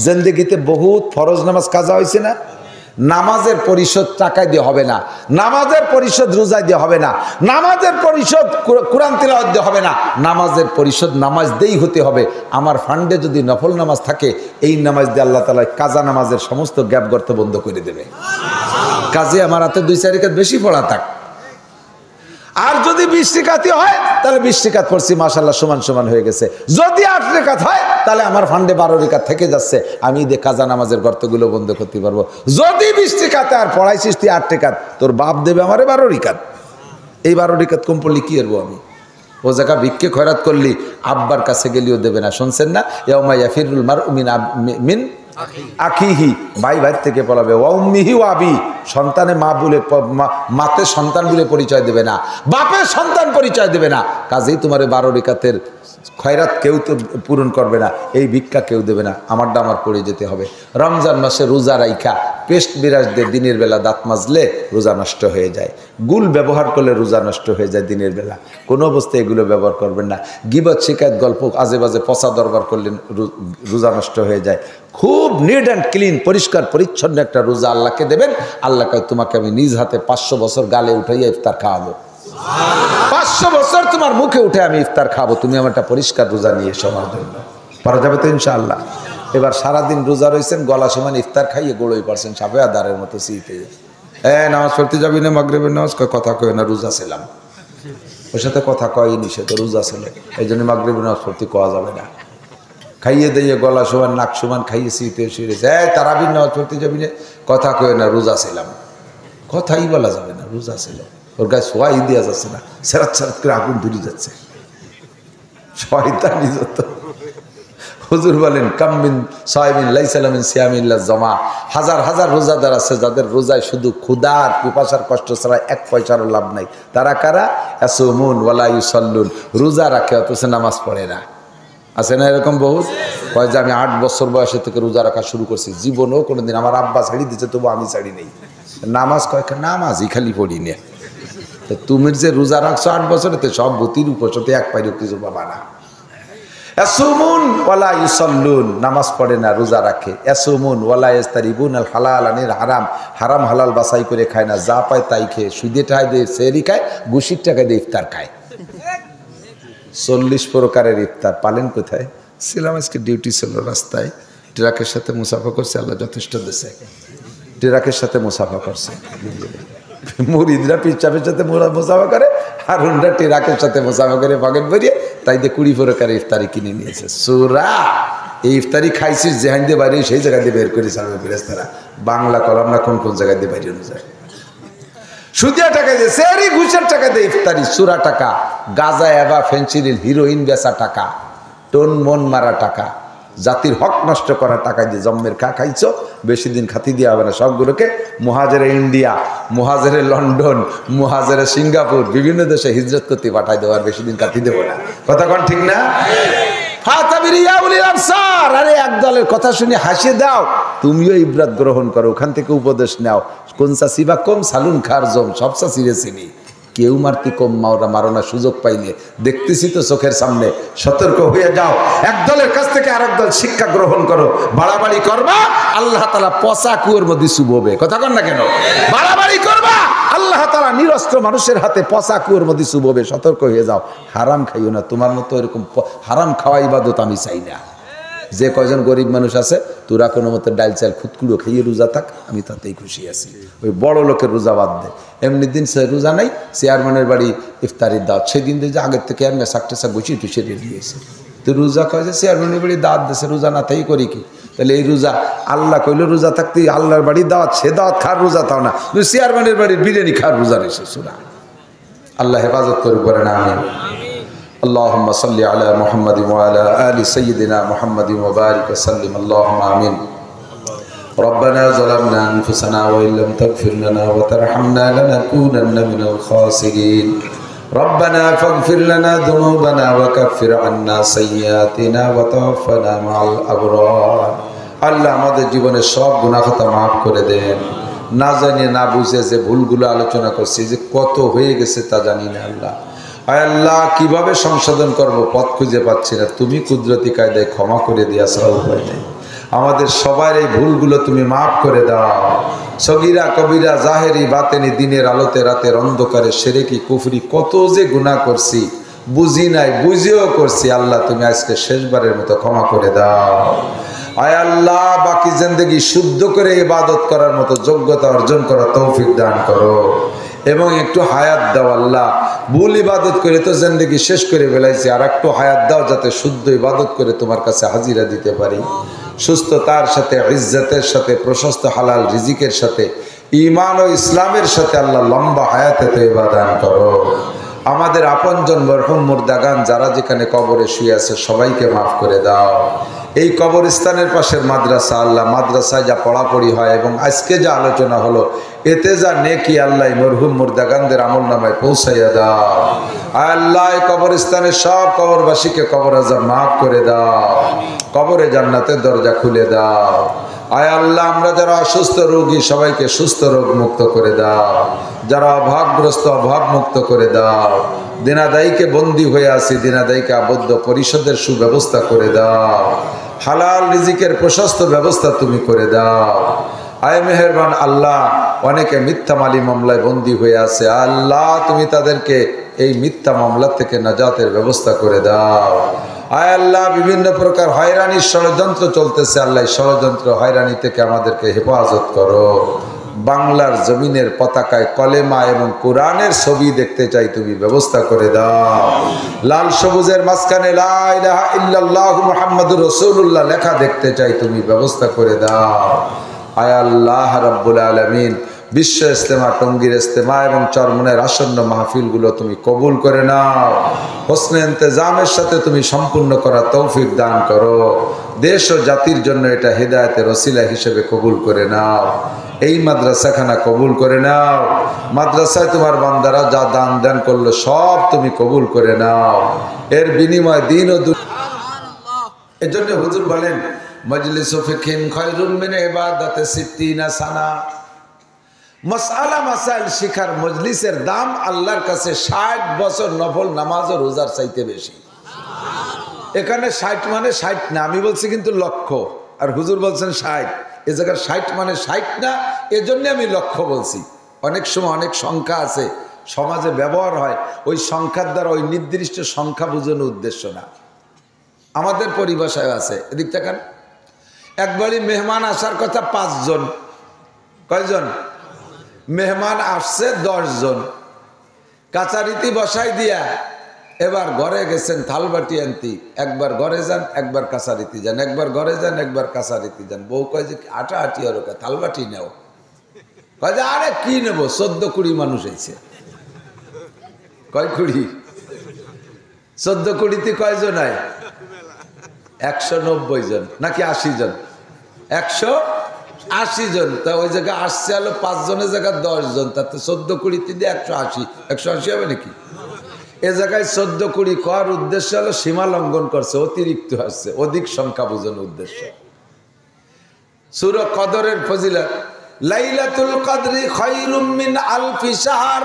জিন্দেগিতে বহুত ফরজ নামাজ কাজা হয়েছে না, নামাজের পরিশোধ টাকায় দিয়ে হবে না, নামাজের পরিশোধ রোজায় দিয়ে হবে না, নামাজের পরিশোধ কোরআন তিলাওয়াত দিয়ে হবে না, নামাজের পরিশোধ নামাজ দিয়েই হতে হবে। আমার ফান্ডে যদি নফল নামাজ থাকে, এই নামাজ দিয়ে আল্লাহ তাআলা কাজা নামাজের সমস্ত গ্যাপ গর্ত বন্ধ করে দেবে। কাজে আমার হাতে 2-4 রাকাত বেশি পড়া থাক। আর যদি 20 রাকাতই হয় তাহলে 20 রাকাত পড়ছি, মাশাআল্লাহ সমান সমান হয়ে গেছে। যদি 8 রাকাত হয় তাহলে আমার ফান্ডে 12 রাকাত থেকে যাচ্ছে, আমি দিয়ে কাজা নামাজের গর্তগুলো বন্ধ করতে পারবো। যদি 20 রাকাত আর পড়াইছিস তুই 8 রাকাত, তোর বাপ দেবে আমারে 12 রাকাত। এই 12 রাকাত কম পড়লি কি করবো আমি? ও জায়গা ভিক্ষে খয়রাত করলি আব্বার কাছে গেলেও দেবে না, শুনছেন না? ইয়াউমা ইয়াফিরুল মারউ মিন আখিহি, ভাই ভাই থেকে পলাবে। ওয়া উম্মিহি ওয়া আবি, সন্তানে মা বলে, মাতে সন্তান বলে পরিচয় দেবে না, বাপের সন্তান পরিচয় দেবে না। কাজেই তোমার 12 রাকাতের খয়রাত কেউ তো পূরণ করবে না, এই ভিক্ষা কেউ দেবে না, আমারটা আমার পড়ে যেতে হবে। রমজান মাসে রোজা রাইখা পেস্ট বিরাজ দিয়ে দিনের বেলা দাঁত মাজলে রোজা নষ্ট হয়ে যায়, গুল ব্যবহার করলে রোজা নষ্ট হয়ে যায় দিনের বেলা, কোনো অবস্থায় এগুলো ব্যবহার করবেন না। গিবত শিকায়ত গল্প আজে বাজে পচা দরবার করলে রোজা নষ্ট হয়ে যায়। খুব নিট অ্যান্ড ক্লিন, পরিষ্কার পরিচ্ছন্ন একটা রোজা আল্লাহকে দেবেন। আল্লাহ কয় তোমাকে আমি নিজ হাতে 500 বছর গালে উঠাইয়া ইফতার খাওয়াবো, 500 বছর তোমার মুখে উঠে আমি ইফতার খাবো, তুমি আমার একটা পরিষ্কার রোজা নিয়ে এসো আমার জন্য। পারা যাবে তো ইনশাআল্লাহ? এবার সারাদিন রোজা রয়েছেন, গলা সমান ইফতার খাইয়ে গোড়ই পারছেন সাপে আদারের মতো শীতে। নামাজ পড়তে যাবি না? মাগরিবের নামাজ? কথা কয় না, রোজা ছিলাম। ওর সাথে কথা কয়নি, সে তো রোজা ছিল, এই জন্য মাগরিবের নামাজ পড়তে কোয়া যাবে না। খাইয়ে দিয়ে গলা সমান নাক সমান খাইয়ে শীতে শুয়েছে, তারাবির নামাজ পড়তে যাবি না? কথা কয় না, রোজা ছিলাম। কথাই বলা যাবে না, রোজা ছিল, ওর গায়ে সোয়াই দেওয়া যাচ্ছে না, সেরাত সেরাত করে আগুন ধরে যাচ্ছে, শয়তানি যত। হুজুর বলেন কামিন সাইমিন লাইসালামিন সিয়ামিল্লাহ জমা, হাজার হাজার রোজাদার আছে যাদের রোজায় শুধু ক্ষুধার পিপাসার কষ্ট ছাড়া এক পয়সারও লাভ নাই। তারা কারা? ইয়াসুমুন ওয়ালা ইউসাল্লুন, রোজা রাখে অথচ নামাজ পড়ে না। আছে না এরকম বহুত? কয় যে আমি 8 বছর বয়সে থেকে রোজা রাখা শুরু করছি, জীবনেও কোনোদিন, আমার আব্বা ছাড়ি দিচ্ছে তবু আমি ছাড়ি নেই। নামাজ কয় নামাজই খালি পড়ি না। তো তুমি যে রোজা রাখছো 8 বছরে, তো সব ভূতির উপসতে এক পাইও কিছু পাবা না। ইয়াসুমুন ওয়ালা ইউসাল্লুন, নামাজ পড়ে না রোজা রাখে। ইয়াসুমুন ওয়ালা ইস্তারিবুন আল হালাল আনিল হারাম, হারাম হালাল বাছাই করে খায় না, যা পায় তাই খেয়ে, সুদে টাকায় দিয়ে সেহরি খায়, ঘুষির টাকায় দিয়ে ইফতার খায়। 40 প্রকারের ইফতার পালেন কোথায়? ছিলাম আজকে, ডিউটি ছিল রাস্তায়, ট্রাকের সাথে মুসাফা করছে, আল্লাহ যথেষ্ট দিয়েছে, ট্রাকের সাথে মুসাফা করছে। মুরিদরা পিচ্চাপের সাথে মুসাফা করে, আর উনরা ট্রাকের সাথে মুসাফা করে পকেট ভরিয়ে, তাই দিয়ে 20 প্রকারের ইফতারি কিনে নিয়েছে। সুরা এই ইফতারি খাইছিস যেখান দিয়ে বাইরে, সেই জায়গা দিয়ে বের করে ছাড়বে ফেরেশতারা। বাংলা কলাম না কোন কোন জায়গায় দিয়ে বাইরে যায়। সুদিয়া টাকা দিয়ে সেরি, ঘুষের টাকা দিয়ে ইফতারি, চুরা টাকা, গাঁজা এবা ফেন্সিডিল হিরোইন বেচা টাকা, টোন মন মারা টাকা, জাতির হক নষ্ট করা টাকা দিয়ে জম্মের খাইছো, বেশি দিন খাতি দিয়ে হবে না। সবগুলোকে মুহাজেরে ইন্ডিয়া, মুহাজেরে লন্ডন, মুহাজেরে সিঙ্গাপুর, বিভিন্ন দেশে হিজরত করতে পাঠাই দেবো, আর বেশি দিন খাতি দেবো না। কথা কোন ঠিক না? আরে এক দলের কথা শুনে হাসিয়ে দাও, তুমিও ইবরাত গ্রহণ করো, ওখান থেকে উপদেশ নাও। কোন চাষি বা কম সালুন খার জম, সব চাষিরে চিনি, কেউ মারতি কম মাওরা মারো না, সুযোগ পাইলে। দেখতেছি তো চোখের সামনে, সতর্ক হয়ে যাও। এক দলের কাছ থেকে আরেক দল শিক্ষা গ্রহণ করো, বাড়াবাড়ি করবা আল্লাহ তাআলা পচা কুয়োর মধ্যে চুববে। কথা কন না কেন? বাড়াবাড়ি করবা আল্লাহ তাআলা নিরস্ত্র মানুষের হাতে পচা কুয়োর মধ্যে চুববে। সতর্ক হয়ে যাও, হারাম খাইও না। তোমার মতো এরকম হারাম খাওয়া ইবাদত আমি চাই না। যে কয়জন গরিব মানুষ আছে, তোরা কোনো মতো ডাল চাল খুদকুড়ো খেয়ে রোজা থাক, আমি তাতেই খুশি আছি। ওই বড় লোকের রোজা বাদ দে। এমনি দিন সে রোজা নাই, চেয়ারম্যানের বাড়ি ইফতারির দাওয়াত, সেদিন যে আগের থেকে আর মেশাক টেশাক বসিয়ে টুসে রেডি হয়েছে। তো রোজা কয় যে চেয়ারম্যানের বাড়ি দাওয়াত দিয়েছে, রোজা না তাই করি কি? তাহলে এই রোজা আল্লাহ কইলে রোজা থাকতে আল্লাহর বাড়ি দাওয়াত, সে দাওয়াত খার রোজা তাও না, চেয়ারম্যানের বাড়ির বিরিয়ানি খার রোজা রয়েছে। শোনা আল্লাহ হেফাজত করে পড়ে না। আমি اللهم صل على محمد وعلى آل سيدنا محمد وبارك وسلم اللهم آمين ربنا ظلمنا أنفسنا وإن لم تغفر لنا وترحمنا لنكونن من الخاسرين ربنا فاغفر لنا ذنوبنا وكفر عنا سيئاتنا وتوفنا مع الأبرار আল্লাহ আমাদের জীবনের সব গুনাহ খাতা maaf করে দেন। না জানি না বুঝে যে ভুলগুলো আলোচনা করছি, যে কত হয়ে গেছে তা জানি না। আল্লাহ আয় আল্লাহ কিভাবে সংশোধন করব পথ খুঁজে পাচ্ছি না, তুমি কুদরতি কায়দায় ক্ষমা করে দিয়া ছাড়া উপায় নেই। আমাদের সবার এই ভুলগুলো তুমি মাফ করে দাও। সগীরা কবিরা জাহেরি বাতেনি, দিনের আলোতে রাতের অন্ধকারে শিরকি কুফরি কত যে গুনাহ করছি, বুঝি নাই বুঝেও করছি। আল্লাহ তুমি আজকে শেষবারের মতো ক্ষমা করে দাও। আয় আল্লাহ বাকি জিন্দেগি শুদ্ধ করে ইবাদত করার মতো যোগ্যতা অর্জন করার তৌফিক দান করো এবং একটু হায়াত দাও। আল্লাহ ভুল ইবাদত করে তো জিন্দেগি শেষ করে ফেলাইছি, আর একটু হায়াত দাও যাতে শুদ্ধ ইবাদত করে তোমার কাছে হাজিরা দিতে পারি, সুস্থতার সাথে, ইজ্জতের সাথে, প্রশস্ত হালাল রিজিকের সাথে, ঈমান ও ইসলামের সাথে। আল্লাহ লম্বা হায়াতে তওবা দান করো। আমাদের আপনজন মরহুম মুর্দাগান যারা যেখানে কবরে শুয়ে আছে সবাইকে মাফ করে দাও। এই কবরস্থানের পাশের মাদ্রাসা, আল্লাহ মাদ্রাসায় যা পড়াপড়ি হয় এবং আজকে যা আলোচনা হলো, এতে যা নেকি আল্লাহ মরহুম মুর্দাগানদের আমলনামায় পৌঁছাইয়া দাও। আল্লাহ কবরস্থানের সব কবরবাসীকে কবর আযাব মাফ করে দাও, কবরে জান্নাতের দরজা খুলে দাও। আয় আল্লাহ আমরা যারা অসুস্থ রোগী সবাইকে সুস্থ রোগ মুক্ত করে দাও, যারা অভাবগ্রস্ত অভাব মুক্ত করে দাও। দিনাদায়ীকে বন্দী হয়ে আছি, দিনাদায়ীকে আবদ্ধ পরিষদের সুব্যবস্থা করে দাও। হালাল রিজিকের প্রশস্ত ব্যবস্থা তুমি করে দাও। আয় মেহেরবান আল্লাহ, অনেকে মিথ্যা মালি মামলায় বন্দী হয়ে আছে, আল্লাহ তুমি তাদেরকে এই মিথ্যা মামলা থেকে নাজাতের ব্যবস্থা করে দাও। আয় আল্লাহ বিভিন্ন প্রকার হয়রানির ষড়যন্ত্র চলতেছে, আল্লাহ ষড়যন্ত্র হয়রানি থেকে আমাদেরকে হেফাজত করো। বাংলার জমিনের পতাকায় কলেমা এবং কোরআনের ছবি দেখতে চাই, তুমি ব্যবস্থা করে দাও। লাল সবুজের মাঝখানে লা ইলাহা ইল্লাল্লাহু মুহাম্মাদুর রাসূলুল্লাহ লেখা দেখতে চাই, তুমি ব্যবস্থা করে দাও। আয় আল্লাহ রাব্বুল আলামিন, বিশ্ব ইজতেমা, টঙ্গীর ইজতেমা এবং চরমনের আসন্ন মাহফিলগুলো তুমি কবুল করে নাও। হোসনে ইন্তেজামের সাথে তুমি সম্পূর্ণ করা তৌফিক দান করো। দেশ ও জাতির জন্য এটা হেদায়েতের ওসিলা হিসেবে কবুল করে নাও। এই মাদ্রাসাখানা কবুল করে নাও। মাদ্রাসায় তোমার বান্দারা যা দান দান করলো সব তুমি কবুল করে নাও। এর বিনিময় দিন ও এই জন্য হুজুর বলেন মজলিসু ফিকহিন খায়রুম মিন ইবাদাতি সিত্তিনা সানা। মাসআলা মাসাইল শিখার মজলিসের দাম আল্লাহর কাছে 60 বছর নফল নামাজ ও রোজার চাইতে বেশি। এখানে 60 মানে 60 না, আমি বলছি কিন্তু লক্ষ, আর হুজুর বলছেন 60। এ জায়গায় 60 মানে 60 না, এজন্য আমি লক্ষ বলছি। অনেক সময় অনেক সংখ্যা আছে সমাজে ব্যবহার হয়, ওই সংখ্যার দ্বারা ওই নির্দিষ্ট সংখ্যা বোঝানোর উদ্দেশ্য না। আমাদের পরিভাষায় আছে, এদিক তাকান। একবারই মেহমান আসার কথা 5 জন, কয়জন? মেহমান আসছে 10 জন। কাচারিতি বসাই দিয়া এবার ঘরে গেছেন থালবাটি আনতি। একবার ঘরে যান, একবার কাচারিতি যান, একবার ঘরে যান, একবার কাচারিতি যান। বউ কয় যে আটা আটি আর থালবাটি নেও। কয় যে আরে কি নেব, 14-20 মানুষ হয়েছে। কয় 20? 14-20তে কয়জন হয়? 190 জন নাকি 80 জন? 180 জন। তা ওই জায়গায় আসছে হলো 5 জনের জায়গায় 10 জন, তাতে 14-20 দিয়ে 180 হবে নাকি? এ জায়গায় 14-20 করার উদ্দেশ্য হলো সীমা লঙ্ঘন করছে, অতিরিক্ত আসছে, অধিক সংখ্যা বোঝানোর উদ্দেশ্য। সূরা কদরের ফজিলত, লাইলাতুল কদরি খায়রুম মিন আলফি শাহর।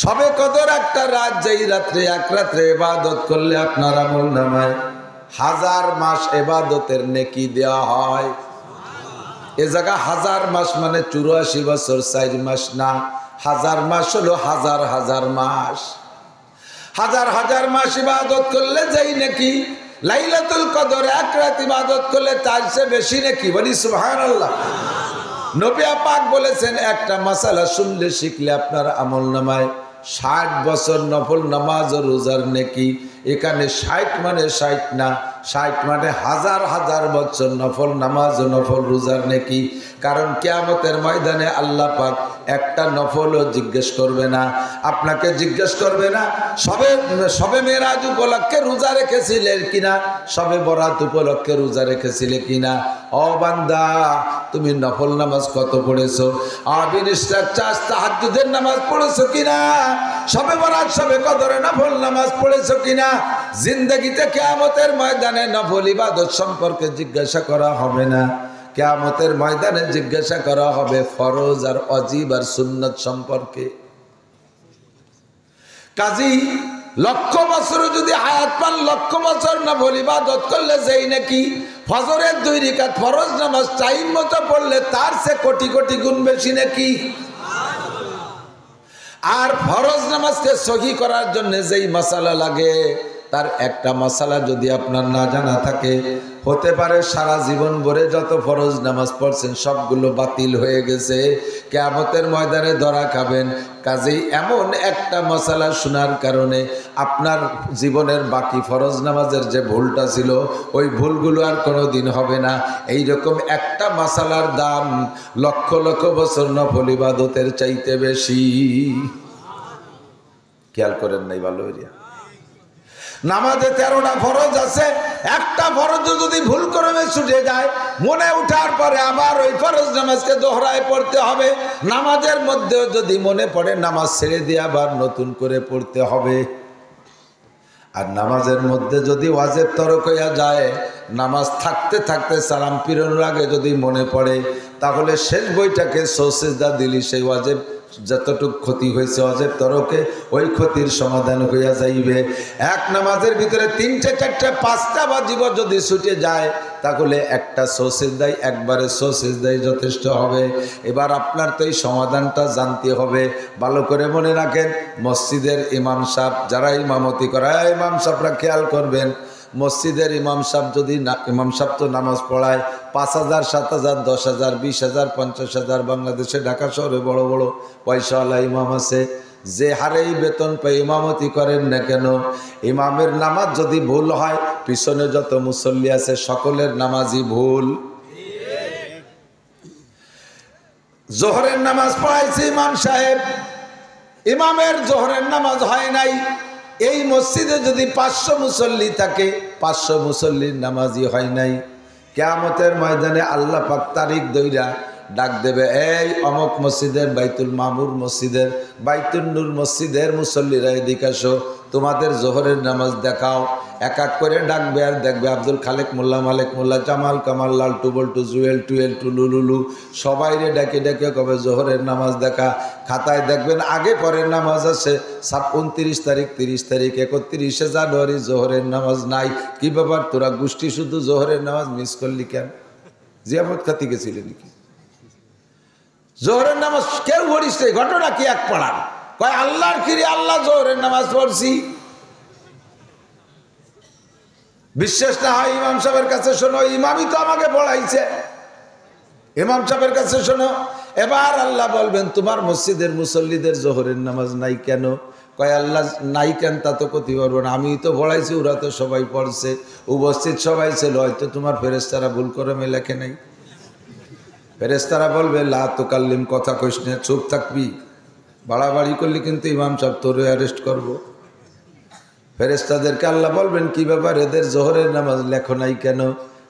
শবে কদর একটা রাত, যেই রাত্রে এক রাত্রে ইবাদত করলে আপনার আমলনামায় 1000 মাস ইবাদতের নেকি দেওয়া হয়। এ জায়গা 1000 মাস মানে 84 বছর 4 মাস না, 1000 মাস হলো হাজার হাজার মাস। হাজার হাজার মাস ইবাদত করলে যেই নাকি, লাইলাতুল কদর এক রাত ইবাদত করলে তার চেয়ে বেশি নাকি। বলি সুবহানাল্লাহ। নবী পাক বলেছেন একটা মাসালা শুনলে শিখলে আপনার আমলনামায় 60 বছর নফল নামাজ ও রোজার নেকি। এখানে 60 মানে 60 না, 60 মানে হাজার হাজার বছর নফল নামাজ ও নফল রোজার নেকি। কারণ কিয়ামতের ময়দানে আল্লাহ পাক একটা নফলও জিজ্ঞেস করবে না, আপনাকে জিজ্ঞেস করবে না সবে মেরাজ উপলক্ষে রোজা রেখেছিলেন কিনা, সবে বরাত উপলক্ষে রোজা রেখেছিলে কিনা। ও বান্দা, তুমি নফল নামাজ কত পড়েছো? তাহাজ্জুদের নামাজ পড়েছো কিনা? সবে বরাত সবে কদরে নফল নামাজ পড়েছো কিনা? জিন্দেগিতে কিয়ামতের ময়দানে নফল ইবাদত সম্পর্কে জিজ্ঞাসা করা হবে না, কিয়ামতের ময়দানে জিজ্ঞাসা করা হবে ফরজ আর ওয়াজিব আর সুন্নাত সম্পর্কে। কাজী লক্ষ বছর যদি হায়াত পান, লক্ষ বছর নফল ইবাদত করলে যেই নাকি ফজরের 2 রাকাত ফরজ নামাজ টাইম মতো পড়লে তার চেয়ে কোটি কোটি গুণ বেশি নাকি। আর ফরজ নামাজকে সহি করার জন্য যেই মাসালা লাগে, তার একটা মাসালা যদি আপনার না জানা থাকে, হতে পারে সারা জীবন ভরে যত ফরজ নামাজ পড়ছেন সবগুলো বাতিল হয়ে গেছে, কিয়ামতের ময়দানে ধরা খাবেন। কাজেই এমন একটা মাসালা শোনার কারণে আপনার জীবনের বাকি ফরজ নামাজের যে ভুলটা ছিল ওই ভুলগুলো আর কোনোদিন হবে না। এইরকম একটা মাসালার দাম লক্ষ লক্ষ বছর নফল ইবাদতের চাইতে বেশি। খেয়াল করেন নাই? ভালো এরিয়া নামাজে 13টা ফরজ আছে, একটা ফরজ যদি ভুল করে ছুটে যায়, মনে উঠার পরে আবার ওই ফরজ নামাজকে দোহরায় পড়তে হবে। নামাজের মধ্যেও যদি মনে পড়ে, নামাজ ছেড়ে দিয়ে আবার নতুন করে পড়তে হবে। আর নামাজের মধ্যে যদি ওয়াজিব তরক হইয়া যায়, নামাজ থাকতে থাকতে সালাম ফিরানোর আগে যদি মনে পড়ে, তাহলে শেষ বইটাকে সৌসিজদা দিলি সেই ওয়াজিব যতটুক ক্ষতি হয়েছে ওয়াজিব তরকে, ওই ক্ষতির সমাধান হইয়া যাইবে। এক নামাজের ভিতরে 3টে 4টে 5টা ওয়াজিব যদি ছুটে যায়, তাহলে একটা সৌসিজদাই, একবারে সৌসিজদাই যথেষ্ট হবে। এবার আপনার তো এই সমাধানটা জানতে হবে। ভালো করে মনে রাখেন, মসজিদের ইমাম সাহেব যারা ইমামতি করে, ইমাম সাহেবরা খেয়াল করবেন, মসজিদের ইমাম সাহেব যদি ইমাম সাহেব তো নামাজ পড়ায় 5,000, 7,000, 10,000, 20,000, 50,000। বাংলাদেশে ঢাকা শহরে বড় বড় পয়সাওয়ালা ইমাম আছে। যে হারেই বেতন পেয়ে ইমামতি করেন না কেন, ইমামের নামাজ যদি ভুল হয়, পিছনে যত মুসল্লি আছে সকলের নামাজই ভুল। জোহরের নামাজ পড়াইছে ইমাম সাহেব, ইমামের জোহরের নামাজ হয় নাই। এই মসজিদে যদি 500 মুসল্লি থাকে, 500 মুসল্লির নামাজই হয় নাই, কিয়ামতের ময়দানে আল্লাহ পাক তারিখ দইরা ডাক দেবে, এই অমুক মসজিদের, বাইতুল মামুর মসজিদের, বাইতুল নূর মসজিদের মুসল্লিরা এদিকে আসো, তোমাদের জোহরের নামাজ দেখাও। এক এক করে ডাকবে আর দেখবে আব্দুল খালেক মোল্লা, মালেক মোল্লা, জামাল কামাল, লালটু বল্টু, জুয়েল টুয়েল, টুলু লুলু, সবাইরে ডেকে ডেকে কবে জোহরের নামাজ দেখা। খাতায় দেখবেন আগে পরের নামাজ আছে 29 তারিখ, 30 তারিখ, 31শে জানুয়ারি জোহরের নামাজ নাই। কি ব্যাপার, তোরা গোষ্ঠী শুধু জোহরের নামাজ মিস করলি কেন? জিয়াফত খাতি গেছিলি নাকি? জোহরের নামাজ কেউ পড়িস নাই, ঘটনা কি এক পড়ার? কয় আল্লাহর কিরে আল্লাহ জোহরের নামাজ পড়ছি। বিশ্বাস না হয় ইমাম সাহেবের কাছে শোনো, ইমামই তো আমাকে পড়াইছে, ইমাম সাহেবের কাছে শোনো। এবার আল্লাহ বলবেন তোমার মসজিদের মুসল্লিদের জোহরের নামাজ নাই কেন? কয় আল্লাহ নাই কেন তা তো করতে পারবো না, আমি তো পড়াইছি, ওরা তো সবাই পড়ছে, উপস্থিত সবাই ছিল, হয়তো তোমার ফেরেশতারা ভুল করে লেখে নাই। ফেরেশতারা বলবে লা তুকাল্লিম, কথা কইস না, চুপ থাকবি, বাড়াবাড়ি করলে কিন্তু ইমাম সাহেব তোরে অ্যারেস্ট করবো। ফেরেশতাদেরকে আল্লাহ বলবেন কি ব্যাপার, এদের জোহরের নামাজ লেখো নাই কেন?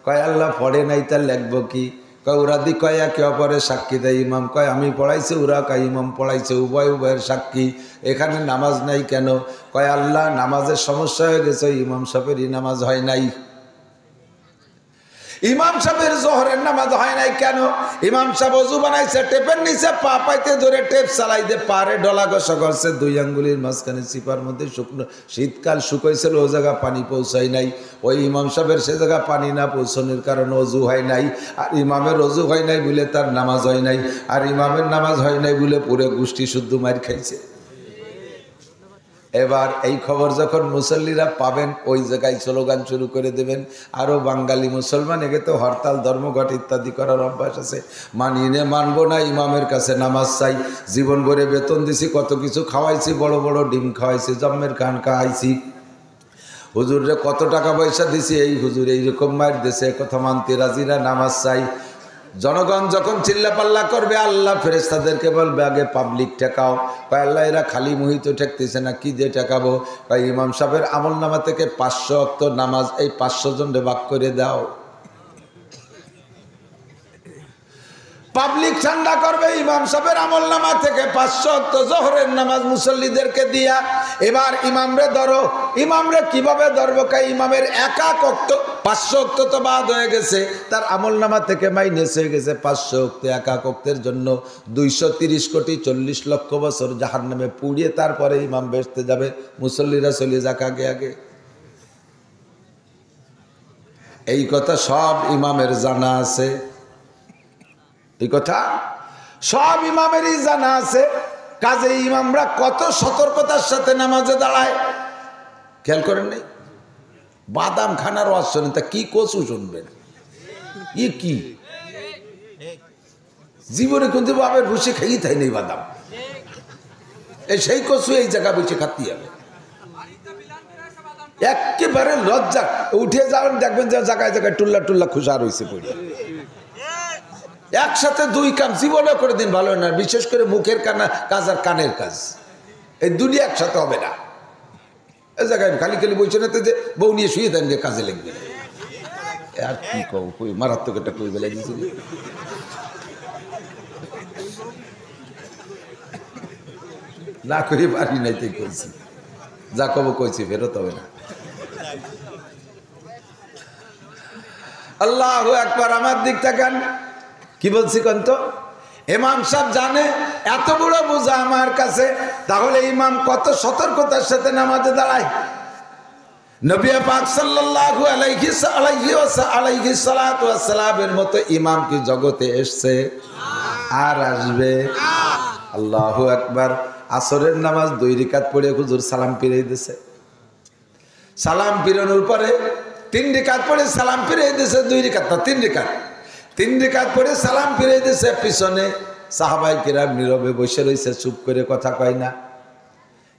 কয় আল্লাহ পড়ে নাই, তার লেখবো কি? কয় ওরা দি কয় একে অপরের সাক্ষী দেয়। ইমাম কয় আমি পড়াইছি, ওরা কয় ইমাম পড়াইছে, উভয় উভয়ের সাক্ষী, এখানে নামাজ নাই কেন? কয় আল্লাহ নামাজের সমস্যা হয়ে গেছে, ইমাম সাহেবেরই নামাজ হয় নাই। ইমাম সাহেবের জোহরের নামাজ হয় নাই কেন? ইমাম সাহেব ওযু বানাইছে, টেপের নিচে পা পাইতে ধরে টেপ চালাই দিয়ে পারে ডলা ঘষা করছে, 2 আঙ্গুলের মাঝখানে চিপার মধ্যে শুকনো, শীতকাল শুকাইছিল, ও জায়গা পানি পৌঁছায় নাই। ওই ইমাম সাহেবের সে জায়গা পানি না পৌঁছানোর কারণে অজু হয় নাই। আর ইমামের অজু হয় নাই বলে তার নামাজ হয় নাই, আর ইমামের নামাজ হয় নাই বলে পুরো গোষ্ঠী শুদ্ধ মার খাইছে। এবার এই খবর যখন মুসল্লিরা পাবেন, ওই জায়গায় স্লোগান শুরু করে দেবেন। আরও বাঙালি মুসলমান, একে তো হরতাল, ধর্মঘট ইত্যাদি করার অভ্যাস আছে। মানিয়ে মানবো না, ইমামের কাছে নামাজ চাই, জীবন ভরে বেতন দিছি, কত কিছু খাওয়াইছি, বড় বড় ডিম খাওয়াইছি, জম্মের কান খাওয়াইছি, হুজুরে কত টাকা পয়সা দিছি, এই হুজুর এইরকম মায়ের দেশে কথা মানতে রাজি না, নামাজ চাই। জনগণ যখন চিল্লাপাল্লা করবে, আল্লাহ ফেরেশতাদেরকে বলবে আগে পাবলিক ঠেকাও। কয় আল্লাহ এরা খালি মুহিত ঠেকতেছে না, কি দিয়ে ঠেকাবো? কয় ইমাম সাহেবের আমল নামা থেকে 500 ওয়াক্ত নামাজ এই 500 জনরে ভাগ করে দাও। পাবলিক ঠান্ডা করবে, ইমাম সাহেবের আমল নামা থেকে 500 ওয়াক্ত জোহরের নামাজ মুসল্লিদেরকে দিয়া। এবার ইমামরে ধরো। ইমামরে কিভাবে ধরবো? কয় ইমামের একা ওয়াক্ত 500 ওয়াক্ত তো বাদ হয়ে গেছে, তার আমল নামা থেকে মাইনাস হয়ে গেছে 500 ওয়াক্ত। একা ওয়াক্তের জন্য 230 কোটি 40 লক্ষ বছর জাহান্নামে পুড়িয়ে তারপরে ইমাম বেহেশতে যাবে, মুসল্লিরা চলে যাক আগে আগে। এই কথা সব ইমামের জানা আছে, এই কথা সব ইমামেরই জানা আছে। কাজে ইমামরা কত সতর্কতার সাথে নামাজে দাঁড়ায়, খেয়াল করেন নাই? বাদাম খানার ওয়াজ শোনেন, তা কি কচু শুনবেন? কি জীবনে কিন্তু বাবের বসে খাই তাই নেই বাদাম, এই সেই কচু এই জায়গা বসে খাতে হবে। একেবারে লজ্জা, উঠে যাবেন দেখবেন যে জায়গায় জায়গায় টুল্লা টুল্লা খুশার হয়েছে পড়ে। একসাথে 2 কাজ জীবনে করে দিন ভালো না, বিশেষ করে মুখের কাজ আর কানের কাজ, এই দুটি একসাথে হবে না। এই জায়গায় খালি খালি বলছে না তো যে বউ নিয়ে শুয়ে দেন যে কাজে লাগবে। আর কি কও, কই মারাত্মক একটা কই বেলা দিয়েছিল। না করে পারি নাই তাই কইছি, যা কব কইছি, ফেরত হবে না। আল্লাহু আকবার। আমার দিক তাকান, কি বলছি কন্ত? ইমাম সাহেব জানে এত বড় বোঝা আমার কাছে, তাহলে ইমাম কত সতর্কতার সাথে নামাজে দাঁড়ায়। নবী পাক সাল্লাল্লাহু আলাইহি সাল্লাতু ওয়াস সালামের মতো ইমাম কি জগতে এসেছে আর আসবে? আল্লাহু আকবার। আসরের নামাজ 2 রাকাত পড়ে হুজুর সালাম ফিরিয়ে দিয়েছে। সালাম ফিরানোর পরে 3 রাকাত পড়ে সালাম ফিরিয়ে দিয়েছে। 2 রাকাত না, 3 রাকাত। 3 রাকাত পড়ে সালাম ফিরিয়ে দিয়েছে। পিছনে সাহাবায়ে কিরাম নীরবে বসে রয়েছে, চুপ করে কথা কয় না।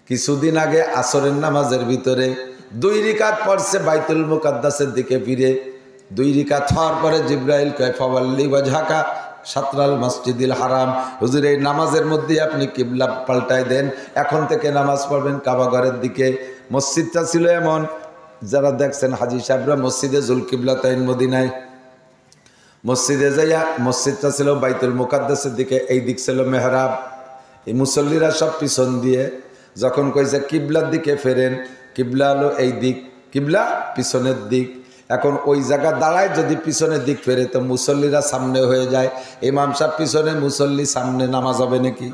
কিছুদিন আগে আসরের নামাজের ভিতরে 2 রাকাত পড়ছে, বাইতুল মুকাদ্দাসের দিকে ফিরে 2 রাকাত হওয়ার পরে জিবরাইল কয় ফাওয়াল্লি ওয়াজহাকা সাতরাল মসজিদিল হারাম। হুজুর এই নামাজের মধ্যে আপনি কিবলা পাল্টায় দেন, এখন থেকে নামাজ পড়বেন কাবা ঘরের দিকে। মসজিদটা ছিল এমন, যারা দেখছেন হাজী সাহেবরা মসজিদে জুল কিবলাতাইন মদিনায়, মসজিদে যাইয়া মসজিদটা ছিল বাইতুল মুকাদ্দাসের দিকে, এই দিক ছিল মেহরাব। এই মুসল্লিরা সব পিছন দিয়ে যখন কইছে কিবলার দিকে ফেরেন, কিবলা হলো এই দিক, কিবলা পিছনের দিক। এখন ওই জায়গা দাঁড়ায় যদি পিছনের দিক ফেরে তো মুসল্লিরা সামনে হয়ে যায়, ইমাম সাহেব পিছনে, মুসল্লি সামনে, নামাজ হবে নাকি?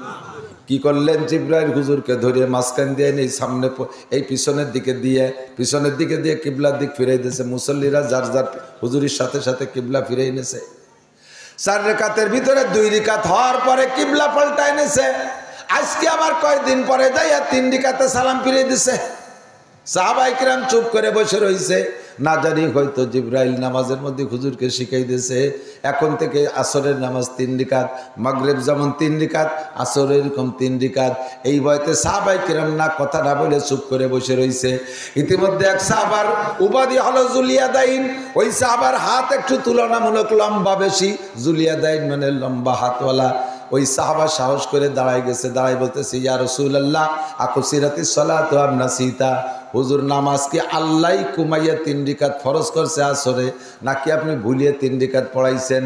কি করলেন, জিবরাইল হুজুরকে ধরিয়ে মাঝখান দিয়ে নেই সামনে, এই পিছনের দিকে দিয়ে কিবলার দিক ফিরে দিয়েছে। মুসল্লিরা যার যার হুজুরের সাথে সাথে কিবলা ফিরে এনেছে। 4 রেখাতের ভিতরে 2 রেখাত হওয়ার পরে কিবলা পাল্টা এনেছে। আজকে আবার কয়েকদিন পরে যাইয়া 3 রেখাতে সালাম ফিরে দিছে। সাহাবায়ে কিরাম চুপ করে বসে রয়েছে, না জানি হয়তো জিবরাইল নামাজের মধ্যে হুজুরকে শিখাই দিয়েছে এখন থেকে আসরের নামাজ 3 রেখাত, মাগরিব যেমন 3 রেখাত, আসরের এরকম 3 রেখাত। এই ভয়তে সাহাবায়ে কিরাম না কথা না বলে চুপ করে বসে রয়েছে। ইতিমধ্যে এক সাহাবার উপাধি হলো জুলিয়াদাইন। ওই সাহাবার হাত একটু তুলনামূলক লম্বা বেশি, জুলিয়াদাইন মানে লম্বা হাতওয়ালা। ওই সাহাবা সাহস করে দাঁড়ায় গেছে, দাঁড়ায় বলতেছে, ইয়া রাসূলুল্লাহ আকুসিরাতিস সালাতু আম নাসিতা। হুজুর নামাজ কি আল্লাহ কুমাইয়া 3 রেখাত ফরজ করছে আসরে, নাকি আপনি ভুলিয়ে 3 রেখাত পড়াইছেন?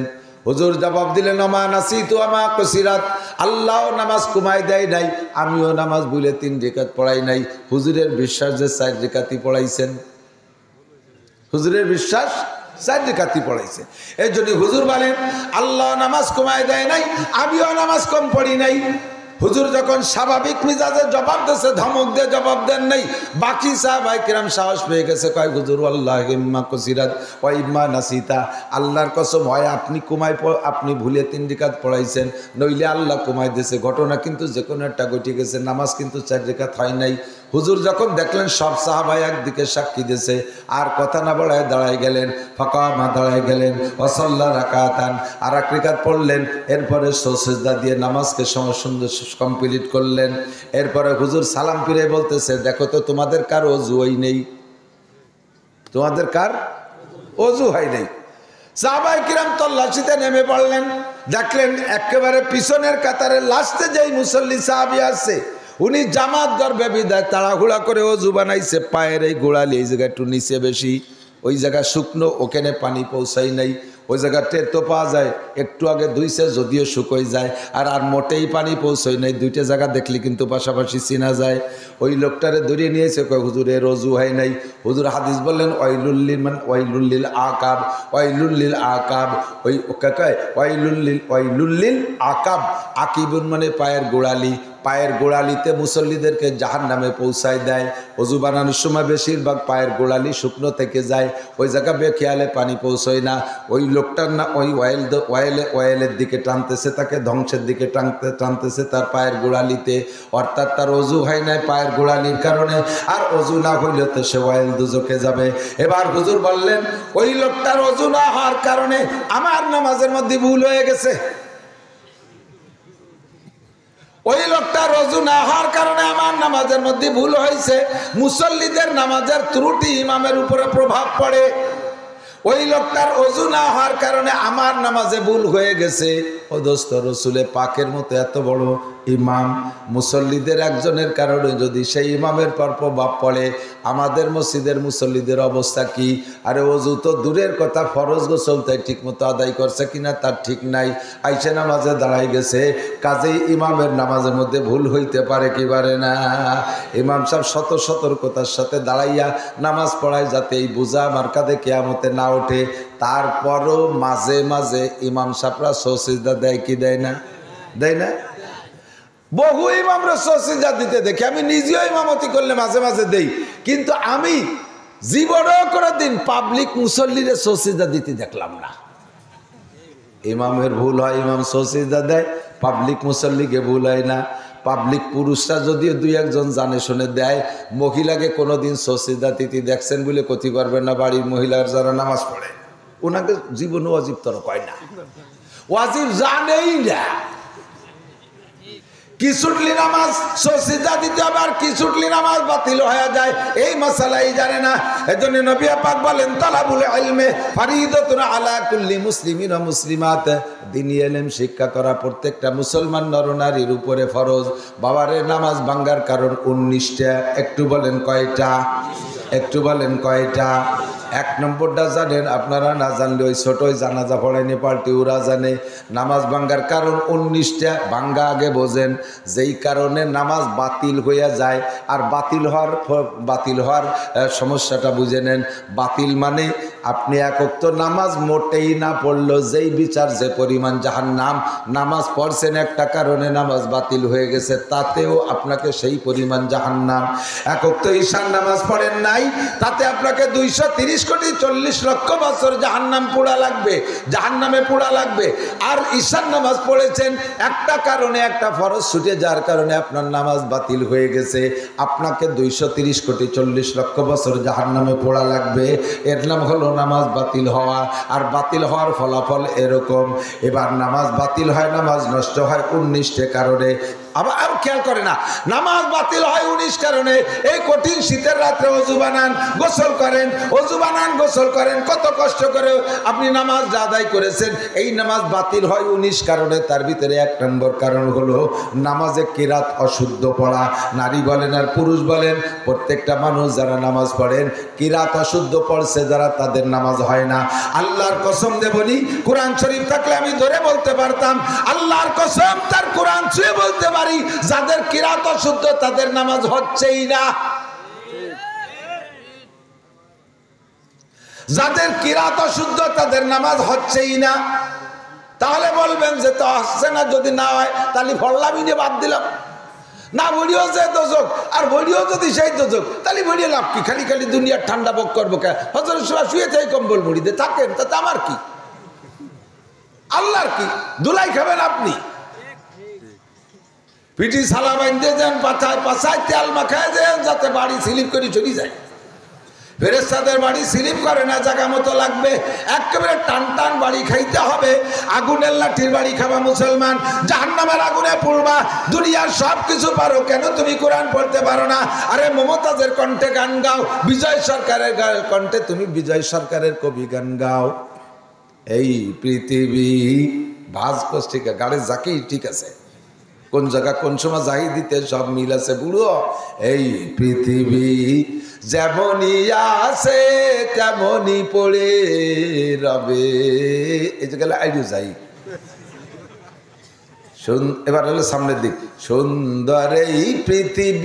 হুজুর জবাব দিলেন, আমা নাসিতু আমা কুসিরাত, আল্লাহ নামাজ কুমাই দেয় নাই, আমিও নামাজ ভুলে 3 রেখাত পড়াই নাই। হুজুরের বিশ্বাস যে 4 রেখাতই পড়াইছেন, হুজুরের বিশ্বাস 4 রেখাতই পড়াইছে। এই জন্য হুজুর বলেন আল্লাহ নামাজ কমায় দেয় নাই, আমিও নামাজ কম পড়ি নাই। হুজুর যখন স্বাভাবিক মিজাজে জবাব দিয়েছে, ধমক দিয়ে জবাব দেন নাই। বাকি সাহাবায়ে কিরাম সাহস পেয়ে গেছে, কয় হুজুর আল্লাহি ইম্মা কুসিরাত ওয়া ইম্মা নাসিতা, আল্লাহর কসম হয় আপনি আপনি ভুলে 3 রেখাত পড়াইছেন, নইলে আল্লাহ কমাই দিয়েছে। ঘটনা কিন্তু যে কোনো একটা ঘটে গেছে, নামাজ কিন্তু 4 রেখাত হয় নাই। হুজুর যখন দেখলেন সব সাহাবায়ে একদিকে সাক্ষী দিয়েছে, আর কথা না বলায় দাঁড়ায় গেলেন, ফাকামা দাঁড়ায় গেলেন, ওয়াসাল্লা রাকাতান, আর 1 রেখাত পড়লেন। এরপরে সিজদা দিয়ে নামাজকে সুন্দর কমপ্লিট করলেন। এরপরে হুজুর সালাম ফিরে বলতেছে, দেখো তো তোমাদের কার ওযু হয় নেই, তোমাদের কার ওযু হয় নাই। সাহাবায়ে কিরাম তল্লাশিতে নেমে পড়লেন, দেখলেন একেবারে পিছনের কাতারে লাস্টে যেই মুসল্লি সাহাবী আছে, উনি জামাত ধরবে বিদায় তাড়াহুড়া করে ওযু বানাইছে, পায়ের এই গোড়ালি এই জায়গায় একটু নিচে বেশি, ওই জায়গা শুকনো, ওখানে পানি পৌঁছাই নাই। ওই জায়গা টের তো পাওয়া যায়, একটু আগে ধুইছে যদিও শুকোই যায়, আর মোটেই পানি পৌঁছই নাই। 2টা জায়গা দেখলে কিন্তু পাশাপাশি চিনা যায়। ওই লোকটারে ধরিয়ে নিয়েছে, কয় হুজুর এর ওযু হয় নাই। হুজুর হাদিস বললেন ওয়াইলুল আকাব, ওয়াইলুল আকাব, ওই কয় ওয়াইলুল আকাব, আকিবুন মানে পায়ের গোড়ালি, পায়ের গোড়ালিতে মুসল্লিদেরকে জাহান্নামে পৌঁছায় দেয়। ওযু বানানোর সময় বেশিরভাগ পায়ের গোড়ালি শুকনো থেকে যায়, ওই জায়গা বেখেয়ালে পানি পৌঁছয় না। ওই লোকটার না ওই ওয়াইলের দিকে টানতেছে, তাকে ধ্বংসের দিকে টানতেছে তার পায়ের গোড়ালিতে, অর্থাৎ তার ওযু হয় নাই পায়ের গোড়ালির কারণে, আর ওযু না হইলে তো সে ওয়াইল দুজকে যাবে। এবার হুজুর বললেন, ওই লোকটার ওযু না হওয়ার কারণে আমার নামাজের মধ্যে ভুল হয়ে গেছে, ওই লোকটার ওযু না হওয়ার কারণে আমার নামাজের মধ্যে ভুল হয়েছে। মুসল্লিদের নামাজের ত্রুটি ইমামের উপরে প্রভাব পড়ে, ওই লোকটার ওযু না হওয়ার কারণে আমার নামাজে ভুল হয়ে গেছে। ও দোস্ত, রসুলে পাকের মতো এত বড় ইমাম, মুসল্লিদের একজনের কারণে যদি সেই ইমামের পর প্রভাব পড়ে, আমাদের মসজিদের মুসল্লিদের অবস্থা কি? আরে ওযু তো দূরের কথা, ফরজ গোসল তাই ঠিক মতো আদায় করছে কিনা তার ঠিক নাই, আইসে নামাজে দাঁড়াই গেছে, কাজেই ইমামের নামাজের মধ্যে ভুল হইতে পারে কি পারে না? ইমাম সাহেব সতর্কতার সাথে দাঁড়াইয়া নামাজ পড়ায়, যাতে এই বোঝা আমার কাঁধে কিয়ামতে না ওঠে। তারপরও মাঝে মাঝে ইমাম সাহেবরা সিজদা দেয় কি দেয় না? দেয় না? বহু ইমামরা সিজদা দিতে দেখি, আমি নিজেও ইমামতি করলে মাঝে মাঝে দেই, কিন্তু আমি জীবনেও কোনো দিন পাবলিক মুসল্লিরে সিজদা দিতে দেখলাম না। ইমামের ভুল হয়, ইমাম সিজদা দেয়, পাবলিক মুসল্লিকে ভুল হয় না। পাবলিক পুরুষরা যদিও 2-1 জানে শুনে দেয়, মহিলাকে কোনোদিন সিজদা দিতে দেখছেন বলে ক্ষতি করবেন না। বাড়ির মহিলার যারা নামাজ পড়ে, ওনাকে জীবনে ওয়াজিব তর কয় না, ওয়াজিব জানেই না। কিছুটলি নামাজ সিজদা দিতে হবে, আর কিছুটলি নামাজ বাতিল হয়ে যায়, এই মাসালাই জানে না। এজন্য নবী পাক বলেন, তালাবুল ইলমি ফারিদাতুন আলা কুল্লি মুসলিমিন ওয়া মুসলিমাত, দ্বীনি ইলম শিক্ষা করা প্রত্যেকটা মুসলমান নরনারীর উপরে ফরজ। বাবারে নামাজ ভাঙ্গার কারণ 19টা, একটু বলেন কয়টা? একটু বলেন কয়টা? 1 নম্বরটা জানেন আপনারা, না জানলে ওই ছোটই জানাজা পড়ায়নি পাল্টি ওরা জানে। নামাজ ভাঙ্গার কারণ 19টা, ভাঙ্গা আগে বোঝেন। যেই কারণে নামাজ বাতিল হয়ে যায়, আর বাতিল হওয়ার সমস্যাটা বুঝে নেন। বাতিল মানে আপনি এক ওয়াক্ত নামাজ মোটেই না পড়লো, যেই বিচার যে পরিমাণ জাহান্নাম। নামাজ পড়ছেন একটা কারণে নামাজ বাতিল হয়ে গেছে, তাতেও আপনাকে সেই পরিমাণ জাহান্নাম। এক ওয়াক্ত ঈশার নামাজ পড়েন নাই, তাতে আপনাকে 230 কোটি 40 লক্ষ বছর জাহান্নাম পোড়া লাগবে, জাহান্নামে পোড়া লাগবে। আর ঈশার নামাজ পড়েছেন একটা কারণে, একটা ফরজ ছুটে যার কারণে আপনার নামাজ বাতিল হয়ে গেছে, আপনাকে 230 কোটি 40 লক্ষ বছর জাহান্নামে পোড়া লাগবে। এর নাম হলো নামাজ বাতিল হওয়া। আর বাতিল হওয়ার ফলাফল এরকম। এবার নামাজ বাতিল হয়, নামাজ নষ্ট হয় 19টা কারণে। আবার খেয়াল করে না, নামাজ বাতিল হয় 19 কারণে। এই কঠিন শীতের রাত্রে ওযু বানান, গোসল করেন, ওযু বানান, গোসল করেন, কত কষ্ট করে আপনি নামাজ আদায় করেছেন। এই নামাজ বাতিল হয় 19 কারণে। তার ভিতরে 1 নম্বর কারণ হলো নামাজে কিরাত অশুদ্ধ পড়া। নারী বলেন আর পুরুষ বলেন, প্রত্যেকটা মানুষ যারা নামাজ পড়েন কিরাত অশুদ্ধ পড়ছে যারা, তাদের নামাজ হয় না। আল্লাহর কসম দেবনি, কোরআন শরীফ থাকলে আমি ধরে বলতে পারতাম, আল্লাহর কসম তার কোরআন ছুঁয়ে বলতে পারি, যাদের কিরাত অশুদ্ধ তাদের নামাজ হচ্ছেই না। যাদের কিরাত অশুদ্ধ তাদের নামাজ হচ্ছেই না। তাহলে বলবেন যে তো হচ্ছে না, যদি না হয় তাহলে ফল্লামি নিয়ে বাদ দিলাম না। ভিডিও যে দোজক, আর ভিডিও যদি সেই দোজক, তাহলে ভিডিও লাভ কি? খালি খালি দুনিয়ার ঠান্ডা বক করবো কে? হজরের সময় শুয়ে থেকে কম্বল মুড়ি দিয়ে থাকেন, তাতে আমার কি? আল্লাহর কি? দুলাই খাবেন আপনি। পিঠি সালা বাঁধতে যান, পাছায় পাছায় তেল মাখায় যান, যাতে বাড়ি স্লিপ করে চলে যায়। ফেরেশতাদের বাড়ি স্লিপ করে না, জায়গা মতো লাগবে। একেবারে টান টান বাড়ি খাইতে হবে। আগুনের লাঠির বাড়ি খাবা মুসলমান, জাহান্নামের আগুনে পুড়বা। দুনিয়ার সব কিছু পারো, কেন তুমি কোরআন পড়তে পারো না? আরে মমতাজের কণ্ঠে গান গাও, বিজয় সরকারের কণ্ঠে তুমি বিজয় সরকারের কবি গান গাও। এই পৃথিবী ভাজ কষ্টিকা গাড়ি যাকেই ঠিক আছে, কোন জায়গা কোন সময় যাই দিতে সব মিল আছে বুড়ো। এই পৃথিবী যেমনই আছে তেমনই পড়ে রবে। এই যে গেলে আইডিও যাই। এবার হলো সামনের দিক, সুন্দর এই পৃথিবী।